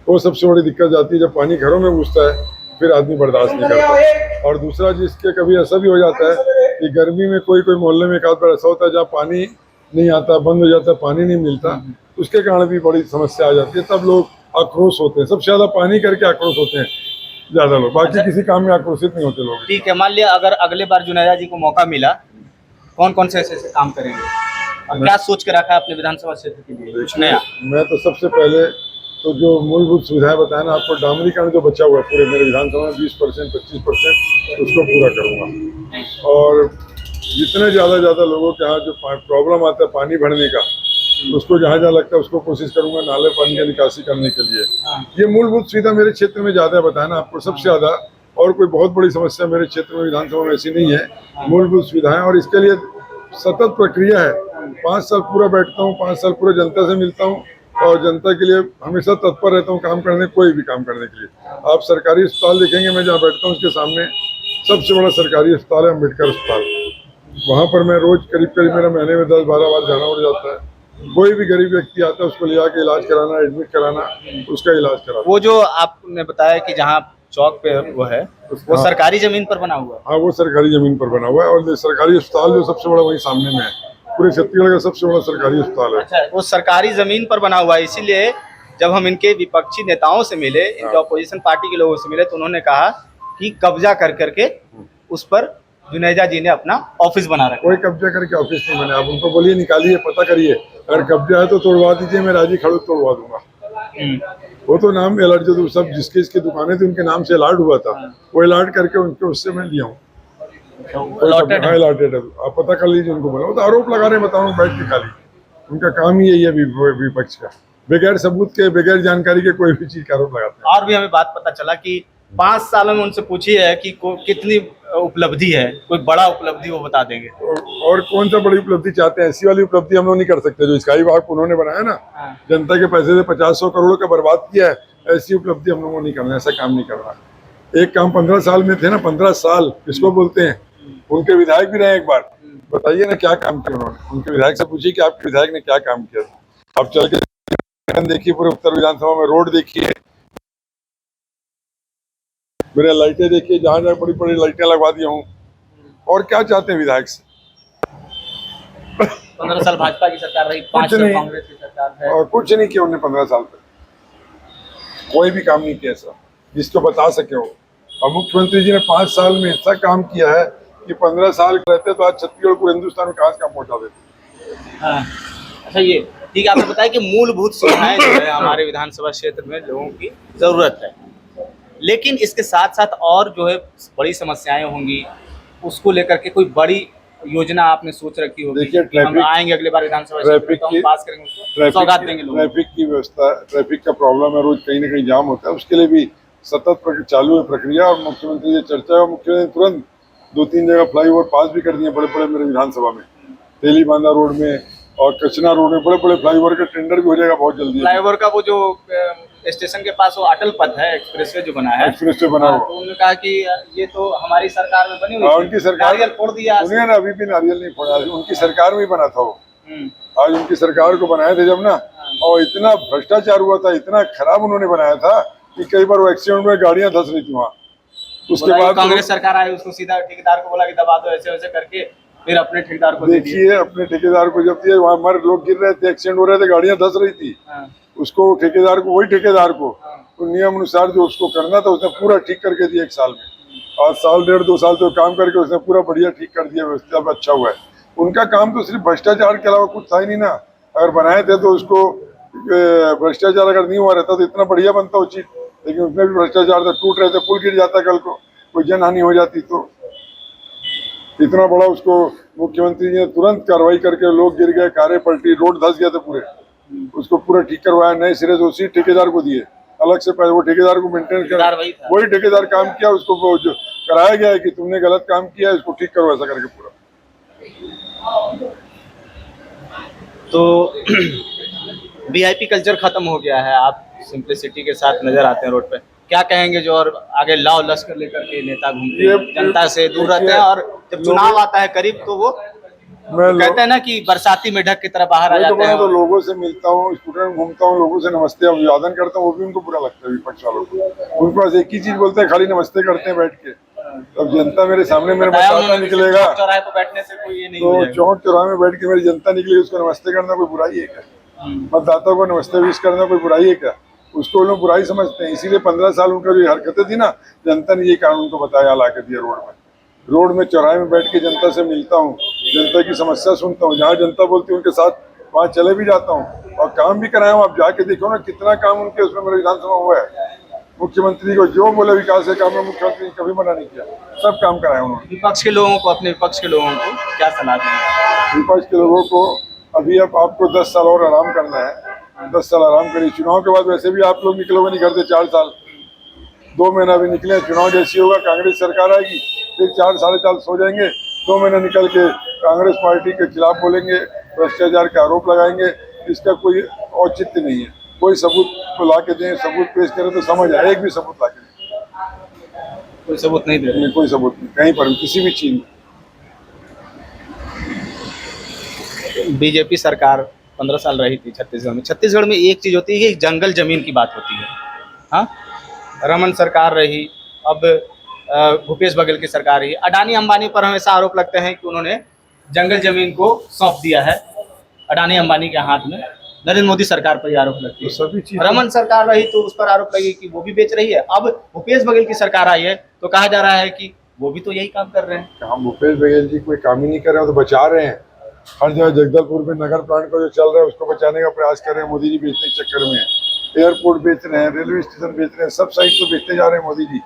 वो सबसे बड़ी दिक्कत जाती है जब पानी घरों में घुसता है, फिर आदमी बर्दाश्त नहीं करता। और दूसरा जिसके कभी ऐसा भी हो जाता है कि गर्मी में कोई मोहल्ले में एक आध बार ऐसा होता है जहाँ पानी नहीं आता, बंद हो जाता है, पानी नहीं मिलता, उसके कारण भी बड़ी समस्या आ जाती है। तब लोग आक्रोश होते हैं, सबसे ज्यादा पानी करके आक्रोश होते हैं ज्यादा लोग, बाकी किसी काम में आक्रोशित नहीं होते लोग। ठीक है, मान लिया अगर अगले बार जुनेजा जी को मौका मिला, कौन कौन से ऐसे काम करेंगे और क्या सोच के रखा है अपने विधानसभा क्षेत्र के लिए कुछ नया? मैं तो सबसे पहले तो जो मूलभूत सुविधाएं बताया ना आपको, डामरीकरण जो बचा हुआ है पूरे मेरे विधानसभा में 20% 25% उसको पूरा करूंगा। और जितने ज़्यादा लोगों के यहाँ जो प्रॉब्लम आता है पानी भरने का, उसको जहाँ जहाँ लगता है उसको कोशिश करूंगा नाले पानी का निकासी करने के लिए। ये मूलभूत सुविधा मेरे क्षेत्र में ज़्यादा बताया ना आपको, सबसे ज़्यादा। और कोई बहुत बड़ी समस्या मेरे क्षेत्र में विधानसभा में ऐसी नहीं है। मूलभूत सुविधाएं, और इसके लिए सतत प्रक्रिया है। 5 साल पूरा बैठता हूँ, 5 साल पूरे जनता से मिलता हूँ, और जनता के लिए हमेशा तत्पर रहता हूँ काम करने, कोई भी काम करने के लिए। आप सरकारी अस्पताल देखेंगे, मैं जहाँ बैठता हूँ उसके सामने सबसे बड़ा सरकारी अस्पताल है अम्बेडकर अस्पताल। वहाँ पर मैं रोज करीब मेरा महीने में 10-12 बार जाना पड़ जाता है। कोई भी गरीब व्यक्ति आता है उसको ले आके इलाज कराना, एडमिट कराना, उसका इलाज कराना। वो जो आपने बताया कि जहाँ चौक पे वो है, वो सरकारी जमीन पर बना हुआ है? हाँ, वो सरकारी जमीन पर बना हुआ है, और सरकारी अस्पताल जो सबसे बड़ा वही सामने में है, पूरे छत्तीसगढ़ का सबसे बड़ा सरकारी अस्पताल है। अच्छा, वो सरकारी जमीन पर बना हुआ है। इसीलिए जब हम इनके विपक्षी नेताओं से मिले, इनके ऑपोजिशन पार्टी के लोगों से मिले, तो उन्होंने कहा कि कब्जा कर करके उस पर जुनेजा जी ने अपना ऑफिस बना रखा। कोई कब्जा करके ऑफिस नहीं बना। आप उनको बोलिए निकालिए, पता करिए, अगर कब्जा है तो तोड़वा दीजिए, मैं राजी खड़ू तोड़वा दूंगा। वो तो नाम अलर्ट, जो सब जिसकी दुकानें थी उनके नाम से अलर्ट हुआ था, वो अलर्ट करके उनके उससे मैं लिया हूँ। अलर्टेड है, आप पता कर लीजिए उनको। बोला वो तो आरोप लगा रहे, बताऊँ बैठ के खाली, उनका काम ही यही है विपक्ष का, बगैर सबूत के, बगैर जानकारी के कोई भी चीज का आरोप लगाते हैं। और भी हमें बात पता चला कि 5 सालों में उनसे पूछी है कि कितनी उपलब्धि है, कोई बड़ा उपलब्धि वो बता देंगे। और कौन सा बड़ी उपलब्धि चाहते हैं? ऐसी वाली उपलब्धि हम लोग नहीं कर सकते जो स्काई वॉक उन्होंने बनाया ना, जनता के पैसे से 50-100 करोड़ का बर्बाद किया है, ऐसी उपलब्धि हम लोगों को नहीं करना, ऐसा काम नहीं करना। एक काम 15 साल में थे ना, 15 साल किसको बोलते हैं? उनके विधायक भी रहे एक बार, बताइए ना क्या काम किया उन्होंने। उनके विधायक से पूछिए कि आपके विधायक ने क्या काम किया। आप चल के देखिए, पूरे उत्तर विधानसभा में रोड देखिए, मेरे लाइटें देखिए, जहाँ जहाँ बड़ी बड़ी लाइटें लगवा दी हूँ। और क्या चाहते हैं विधायक से? 15 साल भाजपा की सरकार रही, 5 साल कांग्रेस की सरकार है, और कुछ नहीं किया उन्होंने 15 साल तक, कोई भी काम नहीं किया ऐसा जिसको बता सके हो। और मुख्यमंत्री जी ने 5 साल में इतना काम किया है कि 15 साल रहते तो आज छत्तीसगढ़ को हिंदुस्तान में कहाँ से कहाँ पहुँचा देते। हाँ। अच्छा, ये ठीक है, आपने बताया कि मूलभूत सुविधाएं जो है हमारे विधानसभा क्षेत्र में लोगों की जरूरत है, लेकिन इसके साथ साथ और जो है बड़ी समस्याएं होंगी, उसको लेकर के कोई बड़ी योजना आपने सोच रखी होगी? देखिए, कि हम आएंगे अगले बार विधानसभा क्षेत्र में तो हम पास करेंगे उसको, सौगात देंगे लोगों को। ट्रैफिक की व्यवस्था, ट्रैफिक का प्रॉब्लम है, रोज कहीं ना कहीं जाम होता है, उसके लिए भी सतत चालू है प्रक्रिया। और मुख्यमंत्री से चर्चा है, मुख्यमंत्री तुरंत 2-3 जगह फ्लाईओवर पास भी कर दिए बड़े बड़े मेरे विधानसभा में, तेलीबांधा रोड में और कचना रोड में बड़े बड़े फ्लाईओवर का टेंडर भी हो जाएगा बहुत जल्दी। फ्लाईओवर का वो जो स्टेशन के पास वो अटल पथ है, एक्सप्रेसवे जो बना है, एक्सप्रेसवे बना हुआ, तो उन्होंने कहा कि ये तो हमारी सरकार में बनी हुई हाँ, थी। उनकी सरकार नारियल फोड़ दिया। उन्हें ना अभी भी नारियल नहीं फोड़ा, उनकी सरकार में ही बना था वो। आज उनकी सरकार को बनाए थे जब ना, और इतना भ्रष्टाचार हुआ था, इतना खराब उन्होंने बनाया था कि कई बार वो एक्सीडेंट में गाड़ियां धंस रही थी वहाँ। उसके बाद कांग्रेस सरकार आई, उसको सीधा ठेकेदार को बोला कि दबा दो, ऐसे वैसे करके फिर अपने ठेकेदार को दे दिए। देखिए, अपने ठेकेदार को जब दिए, वहाँ हमारे लोग गिर रहे थे, एक्सीडेंट हो रहे थे, गाड़ियां धंस रही थी, उसको ठेकेदार को, वही ठेकेदार को तो नियम अनुसार जो उसको करना था उसने पूरा ठीक करके दिया 1 साल में। आज साल 1.5-2 साल तो काम करके उसने पूरा बढ़िया ठीक कर दिया, व्यवस्था अब अच्छा हुआ है। उनका काम तो सिर्फ भ्रष्टाचार के अलावा कुछ था ही नहीं ना। अगर बनाए थे तो उसको भ्रष्टाचार अगर नहीं हुआ रहता तो इतना बढ़िया बनता वो चीज, लेकिन उसमें भी भ्रष्टाचार था, टूट रहे थे पुल, गिर जाता कल को, कोई जनहानि हो जाती। तो इतना बड़ा उसको मुख्यमंत्री जी ने तुरंत कार्रवाई करके, लोग गिर गए, कारें पलटी, रोड धंस गए थे पूरे, उसको पूरा ठीक करवाया, नए सिरे से उसी ठेकेदार को दिए, अलग से पैसे वो ठेकेदार को मेंटेन कर, वही ठेकेदार काम किया, उसको वो जो कराया गया है कि तुमने गलत काम किया है, इसको ठीक करो, ऐसा करके पूरा। तो वीआईपी कल्चर खत्म हो गया है, आप सिंपलिसिटी के साथ नजर आते हैं रोड पे, क्या कहेंगे जो और आगे लाव लश्कर लेकर के नेता घूमते हैं, जनता से दूर रहते हैं, और जब चुनाव आता है करीब तो वो कहते हैं ना कि बरसाती मेढक की तरह बाहर आ जाते हैं। तो लोगों से मिलता हूँ, स्टूडेंट घूमता हूँ, लोगों से नमस्ते अभिवादन करता हूँ, वो भी उनको बुरा लगता है विपक्ष वालों को। उनके पास एक ही चीज बोलते हैं, खाली नमस्ते करते हैं बैठ के। अब जनता मेरे सामने मेरे मतदाता निकलेगा चौराहे पर बैठने से कोई ये नहीं तो चौक चौराहे में बैठ के मेरी जनता निकलेगी, उसको नमस्ते करना कोई बुराई है क्या? मतदाता को नमस्ते विश करना कोई बुराई है क्या? उसको लोग बुराई समझते हैं। इसीलिए 15 साल उनका जो हरकतें थी ना, जनता ने ये कानून को बताया, ला के दिया रोड में चौराहे में बैठ के जनता से मिलता हूँ, जनता की समस्या सुनता हूँ, जहाँ जनता बोलती है उनके साथ वहाँ चले भी जाता हूँ और काम भी कराया हूँ। आप जाके देखो ना कितना काम उनके उसमें मेरे विधानसभा हुआ है। मुख्यमंत्री को जो बोले विकास के काम में मुख्यमंत्री कभी मना नहीं किया, सब काम कराया उन्होंने। विपक्ष के लोगों को, अपने विपक्ष के लोगों को क्या सलाह देंगे? विपक्ष के लोगों को अभी अब आपको 10 साल और आराम करना है, 10 साल आराम करिए। चुनाव के बाद वैसे भी आप लोग निकलोगे नहीं घर से, 4 साल 2 महीना भी निकले, चुनाव जैसी होगा कांग्रेस सरकार आएगी, फिर 4-4.5 सो जाएंगे, 2 महीना निकल के कांग्रेस पार्टी के खिलाफ बोलेंगे, भ्रष्टाचार के आरोप लगाएंगे। इसका कोई औचित्य नहीं है। कोई सबूत को ला के दें, सबूत पेश करें तो समझ आए, एक भी सबूत ला के कोई सबूत नहीं दे रहे, कोई सबूत नहीं कहीं पर किसी भी चीज में। बीजेपी सरकार 15 साल रही थी छत्तीसगढ़ में। छत्तीसगढ़ में एक चीज होती है कि जंगल जमीन की बात होती है। हाँ, रमन सरकार रही, अब भूपेश बघेल की सरकार रही। अडानी अंबानी पर हमेशा आरोप लगते हैं कि उन्होंने जंगल जमीन को सौंप दिया है अडानी अंबानी के हाथ में। नरेंद्र मोदी सरकार पर आरोप लगती है। सभी चीज रमन सरकार रही तो उस पर आरोप लगी कि वो भी बेच रही है। अब भूपेश बघेल की सरकार आई है तो कहा जा रहा है कि वो भी तो यही काम कर रहे हैं। हम भूपेश बघेल जी कोई काम ही नहीं कर रहे हैं, तो बचा रहे हैं। हर जगह जगदलपुर में नगर प्लांट का जो चल रहा है उसको बचाने का प्रयास कर रहे हैं, मोदी जी बेचने के चक्कर में। एयरपोर्ट बेच रहे हैं, रेलवे स्टेशन बेच रहे हैं, सब साइड तो बेचते जा रहे हैं मोदी जी।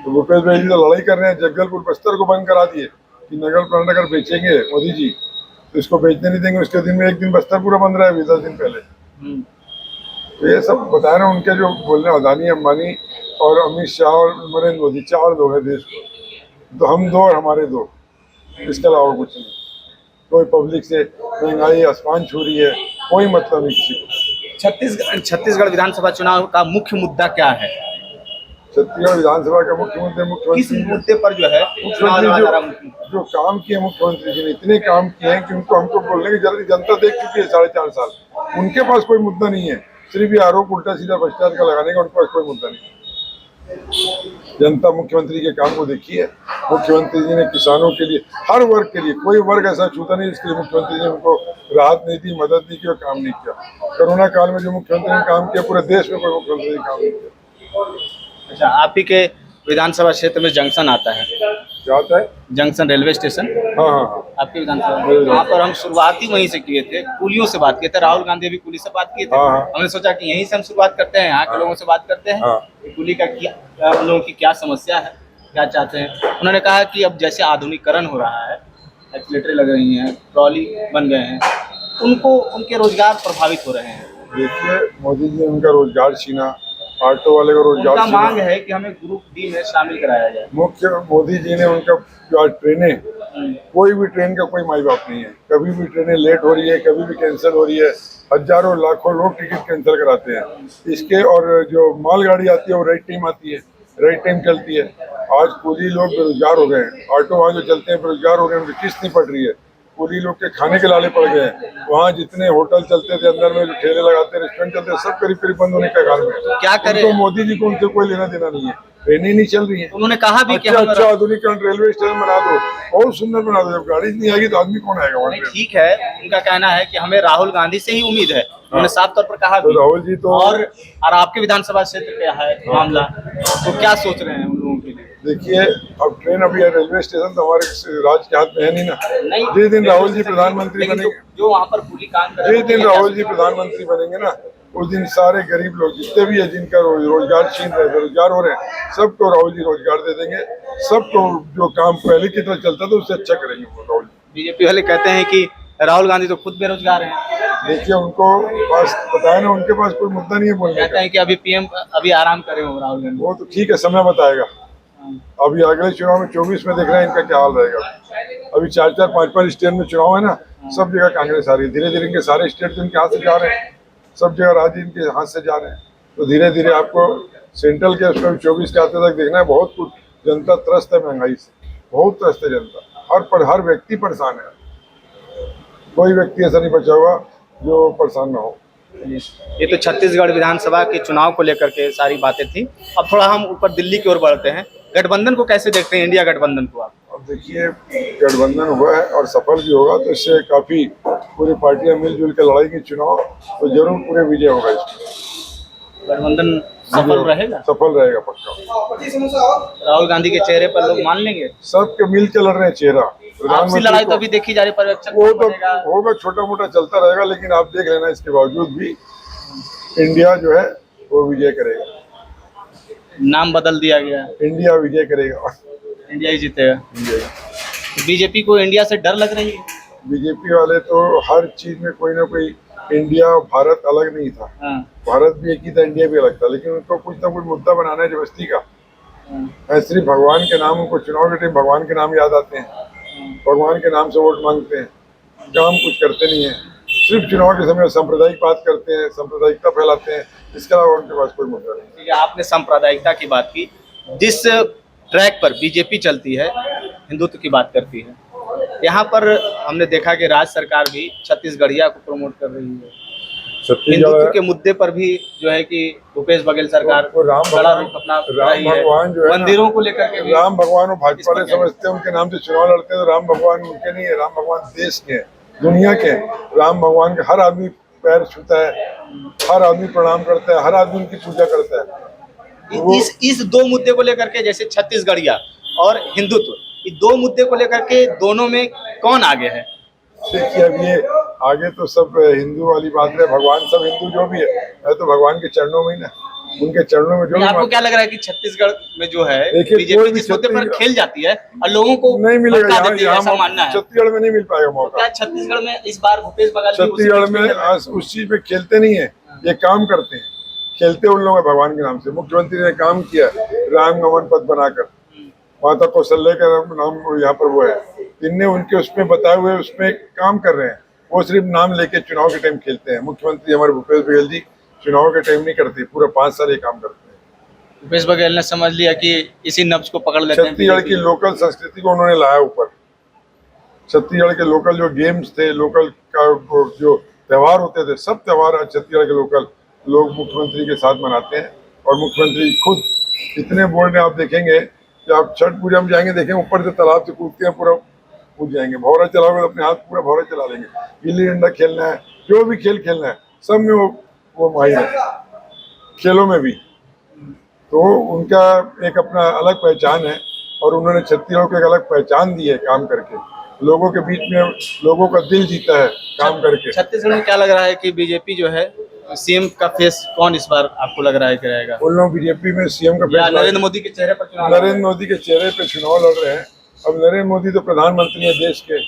तो भूपेश बघेल जी तो लड़ाई कर रहे हैं, जगदलपुर बस्तर को बंद करा दिए कि नगर प्लांट अगर बेचेंगे मोदी जी तो इसको बेचने नहीं देंगे। उसके दिन में एक दिन बस्तर पूरा बंद रहा है, 10 दिन पहले। तो ये सब बता रहे हैं उनके जो बोलने, अदानी अंबानी और अमित शाह और नरेंद्र मोदी, 4 लोग हैं देश को। तो हम 2 और हमारे 2, इसके अलावा कुछ नहीं। कोई पब्लिक से महंगाई आसमान छू रही है, कोई मतलब नहीं किसी को। छत्तीसगढ़ विधानसभा चुनाव का मुख्य मुद्दा क्या है? छत्तीसगढ़ विधानसभा का मुख्य मुद्दे किस मुख्यमंत्री मुद्दे पर जो है जो काम किए मुख्यमंत्री जी ने, इतने काम किए हैं कि उनको हमको बोलने की जल्दी जनता देख चुकी है 4.5 साल। उनके पास कोई मुद्दा नहीं है, सिर्फ ये आरोप उल्टा सीधा भ्रष्टाचार का लगाने का उनके पास कोई मुद्दा नहीं है। जनता मुख्यमंत्री के काम को देखी है। मुख्यमंत्री जी ने किसानों के लिए, हर वर्ग के लिए, कोई वर्ग ऐसा छूता नहीं जिसके लिए मुख्यमंत्री ने उनको राहत नहीं दी, मदद नहीं की और काम नहीं किया। कोरोना काल में जो मुख्यमंत्री ने काम किया, पूरे देश में कोई मुख्यमंत्री ने काम नहीं किया। अच्छा, आप ही के विधानसभा क्षेत्र में जंक्शन आता है, क्या होता है? जंक्शन रेलवे स्टेशन हाँ हाँ हाँ। आपके विधानसभा में, वहाँ पर हम शुरुआत ही वहीं से किए थे, कुलियों से बात किए थे। राहुल गांधी भी कुली से बात किए थे। हाँ, हाँ। हमने सोचा कि यहीं से हम शुरुआत करते हैं, यहाँ के लोगों से बात करते हैं हाँ। कि कुली का क्या, उन लोगों की क्या समस्या है, क्या चाहते हैं। उन्होंने कहा कि अब जैसे आधुनिकीकरण हो रहा है, एक्सीलेटर लग रही हैं, ट्रॉली बन गए हैं, उनको उनके रोजगार प्रभावित हो रहे हैं। देखिए, मोदी जी ने उनका रोजगार छीना, ऑटो वाले का रोजगार उनका छीना। मांग है कि हमें ग्रुप डी में शामिल कराया जाए। मुख्य मोदी जी ने उनका जो आज ट्रेनें, कोई भी ट्रेन का कोई माई बाप नहीं है। कभी भी ट्रेनें लेट हो रही है, कभी भी कैंसिल हो रही है, हजारों लाखों लोग टिकट कैंसिल कराते हैं इसके। और जो मालगाड़ी आती है वो राइट टाइम आती है, राइट टाइम चलती है। आज कुली लोग बेरोजगार हो गए हैं, ऑटो वाले जो चलते हैं बेरोजगार हो गए हैं, उनकी किस्त नहीं पड़ रही है। कुली लोग के खाने के लाले पड़ गए हैं। वहाँ जितने होटल चलते थे, अंदर में जो ठेले लगाते, रेस्टोरेंट चलते, सब करीब करीब बंद होने के हाल में। क्या करें? तो मोदी जी को उनसे कोई लेना देना नहीं है, ट्रेनें नहीं चल रही है। उन्होंने कहा भी कि अच्छा हम अच्छा आधुनिकीकरण रेलवे स्टेशन बना दो, बहुत सुंदर बना दो। जब गाड़ी नहीं आएगी तो आदमी कौन आएगा वहाँ नहीं, पे? ठीक है। उनका कहना है कि हमें राहुल गांधी से ही उम्मीद है, उन्होंने साफ तौर पर कहा तो भी। राहुल जी तो और आपके विधानसभा क्षेत्र क्या है मामला, तो क्या सोच रहे हैं उन लोगों के लिए? देखिए, अब ट्रेन अभी रेलवे स्टेशन तो हमारे राज्य के हाथ में है नहीं ना। नहीं, जिस दिन राहुल जी प्रधानमंत्री लेकिन बनेंगे, जो वहाँ पर कुली काम कर रहे जिस हैं, दिन क्या राहुल जी प्रधानमंत्री बनेंगे ना, उस दिन सारे गरीब लोग जितने भी है, जिनका रोजगार छीन रहे, बेरोजगार हो रहे हैं, सबको राहुल जी रोजगार दे देंगे। सबको जो काम पहले की तरह चलता था उससे अच्छा करेंगे वो राहुल जी। बीजेपी वाले कहते हैं कि राहुल गांधी तो खुद बेरोजगार हैं। देखिए, उनको पास बताया ना, उनके पास कोई मुद्दा नहीं है बोलने कहते का। हैं कि अभी पीएम अभी आराम करे हो राहुल गांधी। वो तो ठीक है, समय बताएगा। अभी अगले चुनाव में 24 में देख रहे हैं इनका क्या हाल रहेगा। अभी 4-4, 5-5 स्टेट में चुनाव है ना, सब जगह कांग्रेस आ रही है। धीरे धीरे इनके सारे स्टेट तो इनके हाथ से जा रहे हैं, सब जगह राज्य इनके हाथ से जा रहे हैं। तो धीरे धीरे आपको सेंट्रल के उसमें 24 के आते तक देखना है। बहुत कुछ जनता त्रस्त है महंगाई से, बहुत त्रस्त है जनता। हर व्यक्ति परेशान है, कोई व्यक्ति ऐसा नहीं बचा हुआ जो परेशान ना हो। ये तो छत्तीसगढ़ विधानसभा के चुनाव को लेकर के सारी बातें थी। अब थोड़ा हम ऊपर दिल्ली की ओर बढ़ते हैं। गठबंधन को कैसे देखते हैं, इंडिया गठबंधन को आप? अब देखिए, गठबंधन हुआ है और सफल भी होगा, तो इससे काफी पूरी पार्टियां मिलजुल के लड़ाई चुनाव, तो जरूर पूरे विजय होगा इसमें। गठबंधन सफल रहेगा? सफल रहेगा पक्का। राहुल गांधी के चेहरे पर लोग मान लेंगे? सबके मिल के लड़ रहे हैं चेहरा। आपसी लड़ाई तो अभी देखी जा रही है, पर्यवेक्षक वो तो बनेगा। होगा, छोटा मोटा चलता रहेगा, लेकिन आप देख लेना, इसके बावजूद भी इंडिया जो है वो विजय करेगा। नाम बदल दिया गया, इंडिया विजय करेगा, इंडिया ही जीतेगा। बीजेपी को इंडिया से डर लग रही है? बीजेपी वाले तो हर चीज में कोई ना कोई, इंडिया भारत अलग नहीं था, हाँ। भारत भी एक ही था, इंडिया भी अलग था, लेकिन उनको कुछ ना कुछ मुद्दा बनाना है जबरदस्ती का। सिर्फ भगवान के नाम, उनको चुनाव के टाइम भगवान के नाम याद आते हैं, भगवान के नाम से वोट मांगते हैं, काम कुछ करते नहीं है। सिर्फ चुनाव के समय सांप्रदायिक बात करते हैं, सांप्रदायिकता फैलाते हैं, इसके अलावा उनके पास कोई मुद्दा नहीं। ठीक है, आपने सांप्रदायिकता की बात की। जिस ट्रैक पर बीजेपी चलती है, हिंदुत्व की बात करती है, यहाँ पर हमने देखा कि राज्य सरकार भी छत्तीसगढ़िया को प्रमोट कर रही है। हिंदुत्व के मुद्दे पर भी जो है कि भूपेश बघेल सरकार बड़ा रुख अपना रही है। भगवान जो है मंदिरों को लेकर के भी राम भगवान वो भाजपा वाले समझते हैं, उनके नाम से चुनाव लड़ते हैं। तो राम भगवान उनके नहीं है, राम भगवान देश के हैं, दुनिया के हैं। राम भगवान के हर आदमी पैर छूता है, हर आदमी प्रणाम करता है, हर आदमी उनकी पूजा करता है। इस दो मुद्दे को लेकर के, जैसे छत्तीसगढ़िया और हिंदुत्व, ये दो मुद्दे को लेकर के दोनों में कौन आगे है? देखिए, अब ये आगे तो सब हिंदू वाली बात है, भगवान सब हिंदू जो भी है तो भगवान के चरणों में ही ना, उनके चरणों में जो भी। आपको क्या लग रहा है कि छत्तीसगढ़ में जो है देखिए, बीजेपी जिस मुद्दे पर खेल जाती है और लोगों को नहीं मिलेगा, भड़का देती है, ऐसा मानना है? छत्तीसगढ़ में नहीं मिल पाएगा मौका। क्या छत्तीसगढ़ में इस बार भूपेश बघेल छत्तीसगढ़ में उस चीज पे खेलते नहीं है, ये काम करते हैं। खेलते उन लोग भगवान के नाम से। मुख्यमंत्री ने काम किया राम गमन पथ बनाकर, माता कौशल्या का नाम यहाँ पर वो है, इनने उनके उसमें बताए हुए उसमें काम कर रहे हैं। वो सिर्फ नाम लेके चुनाव के टाइम खेलते हैं। मुख्यमंत्री हमारे भूपेश बघेल जी चुनाव के टाइम नहीं करते, पूरा 5 साल ये काम करते हैं। भूपेश बघेल ने समझ लिया कि इसी नब्ज को पकड़ लेते हैं। छत्तीसगढ़ की लोकल संस्कृति को उन्होंने लाया ऊपर। छत्तीसगढ़ के लोकल जो गेम्स थे, लोकल का जो त्यौहार होते थे, सब त्यौहार आज छत्तीसगढ़ के लोकल लोग मुख्यमंत्री के साथ मनाते हैं। और मुख्यमंत्री खुद इतने बोल्ड हैं, आप देखेंगे कि आप छठ पूजा में जाएंगे, देखेंगे ऊपर से तालाब से कूदते हैं, पूरा कूद जाएंगे। भौरा चलाओगे तो अपने हाथ पूरा भौरा चला लेंगे। गिल्ली डंडा खेलना है, जो भी खेल खेलना है, सब में वो माहिर है, खेलों में भी। तो उनका एक अपना अलग पहचान है और उन्होंने छत्तीसगढ़ को एक अलग पहचान दी है काम करके, लोगों के बीच में लोगों का दिल जीता है काम करके। छत्तीसगढ़ में क्या लग रहा है कि बीजेपी जो है सीएम का फेस कौन इस बार आपको लग रहा है कि रहेगा? उन लोग बीजेपी में सीएम का या फैसला, नरेंद्र मोदी के चेहरे पर चुनाव? नरेंद्र मोदी के चेहरे पे चुनाव लड़ रहे हैं। अब नरेंद्र मोदी तो प्रधानमंत्री है देश के,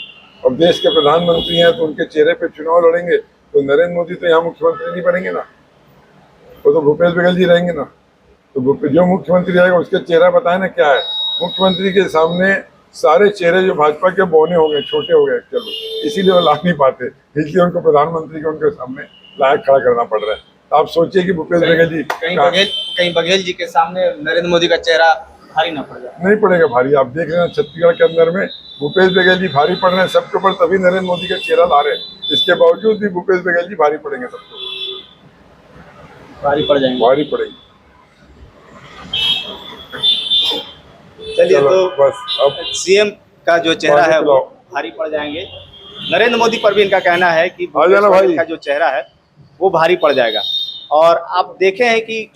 अब देश के प्रधानमंत्री हैं तो उनके चेहरे पे चुनाव लड़ेंगे, तो नरेंद्र मोदी तो यहाँ मुख्यमंत्री नहीं बनेंगे ना, वो तो भूपेश बघेल जी रहेंगे ना। तो जो मुख्यमंत्री रहेगा उसके चेहरा बताए ना क्या है। मुख्यमंत्री के सामने सारे चेहरे जो भाजपा के बौने हो गए, छोटे हो गए, चलो इसीलिए वो ला नहीं पाते, इसलिए उनको प्रधानमंत्री के उनके सामने लायक खड़ा करना पड़ रहा है। तो आप सोचिए कि भूपेश बघेल जी कहीं बघेल जी के सामने नरेंद्र मोदी का चेहरा भारी ना पड़ जाए? नहीं पड़ेगा भारी। आप देख रहे हैं छत्तीसगढ़ के अंदर में भूपेश बघेल जी भारी पड़ रहे हैं सबके ऊपर, तभी नरेंद्र मोदी का चेहरा ला रहे हैं। इसके बावजूद भी भूपेश बघेल जी भारी पड़ेंगे, सबको भारी पड़ जाएंगे, भारी पड़ेगी। चलिए चलो, तो बस अब सीएम का जो चेहरा है वो खिलाओ। भारी पड़ जाएंगे। नरेंद्र मोदी पर भी इनका कहना है कि आ जाना भूपेश भाई। बघेल का जो चेहरा है वो भारी पड़ जाएगा। और आप देखे हैं कि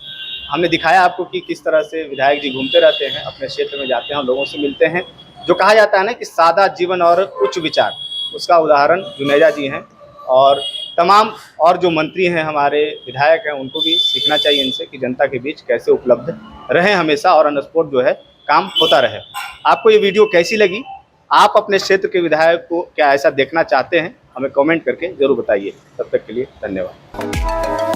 हमने दिखाया आपको कि किस तरह से विधायक जी घूमते रहते हैं, अपने क्षेत्र में जाते हैं, लोगों से मिलते हैं। जो कहा जाता है ना कि सादा जीवन और उच्च विचार, उसका उदाहरण जुनेजा जी हैं। और तमाम और जो मंत्री हैं, हमारे विधायक हैं, उनको भी सीखना चाहिए इनसे कि जनता के बीच कैसे उपलब्ध रहें हमेशा और ऑन स्पॉट जो है काम होता रहे। आपको ये वीडियो कैसी लगी? आप अपने क्षेत्र के विधायक को क्या ऐसा देखना चाहते हैं? हमें कमेंट करके ज़रूर बताइए। तब तक के लिए धन्यवाद।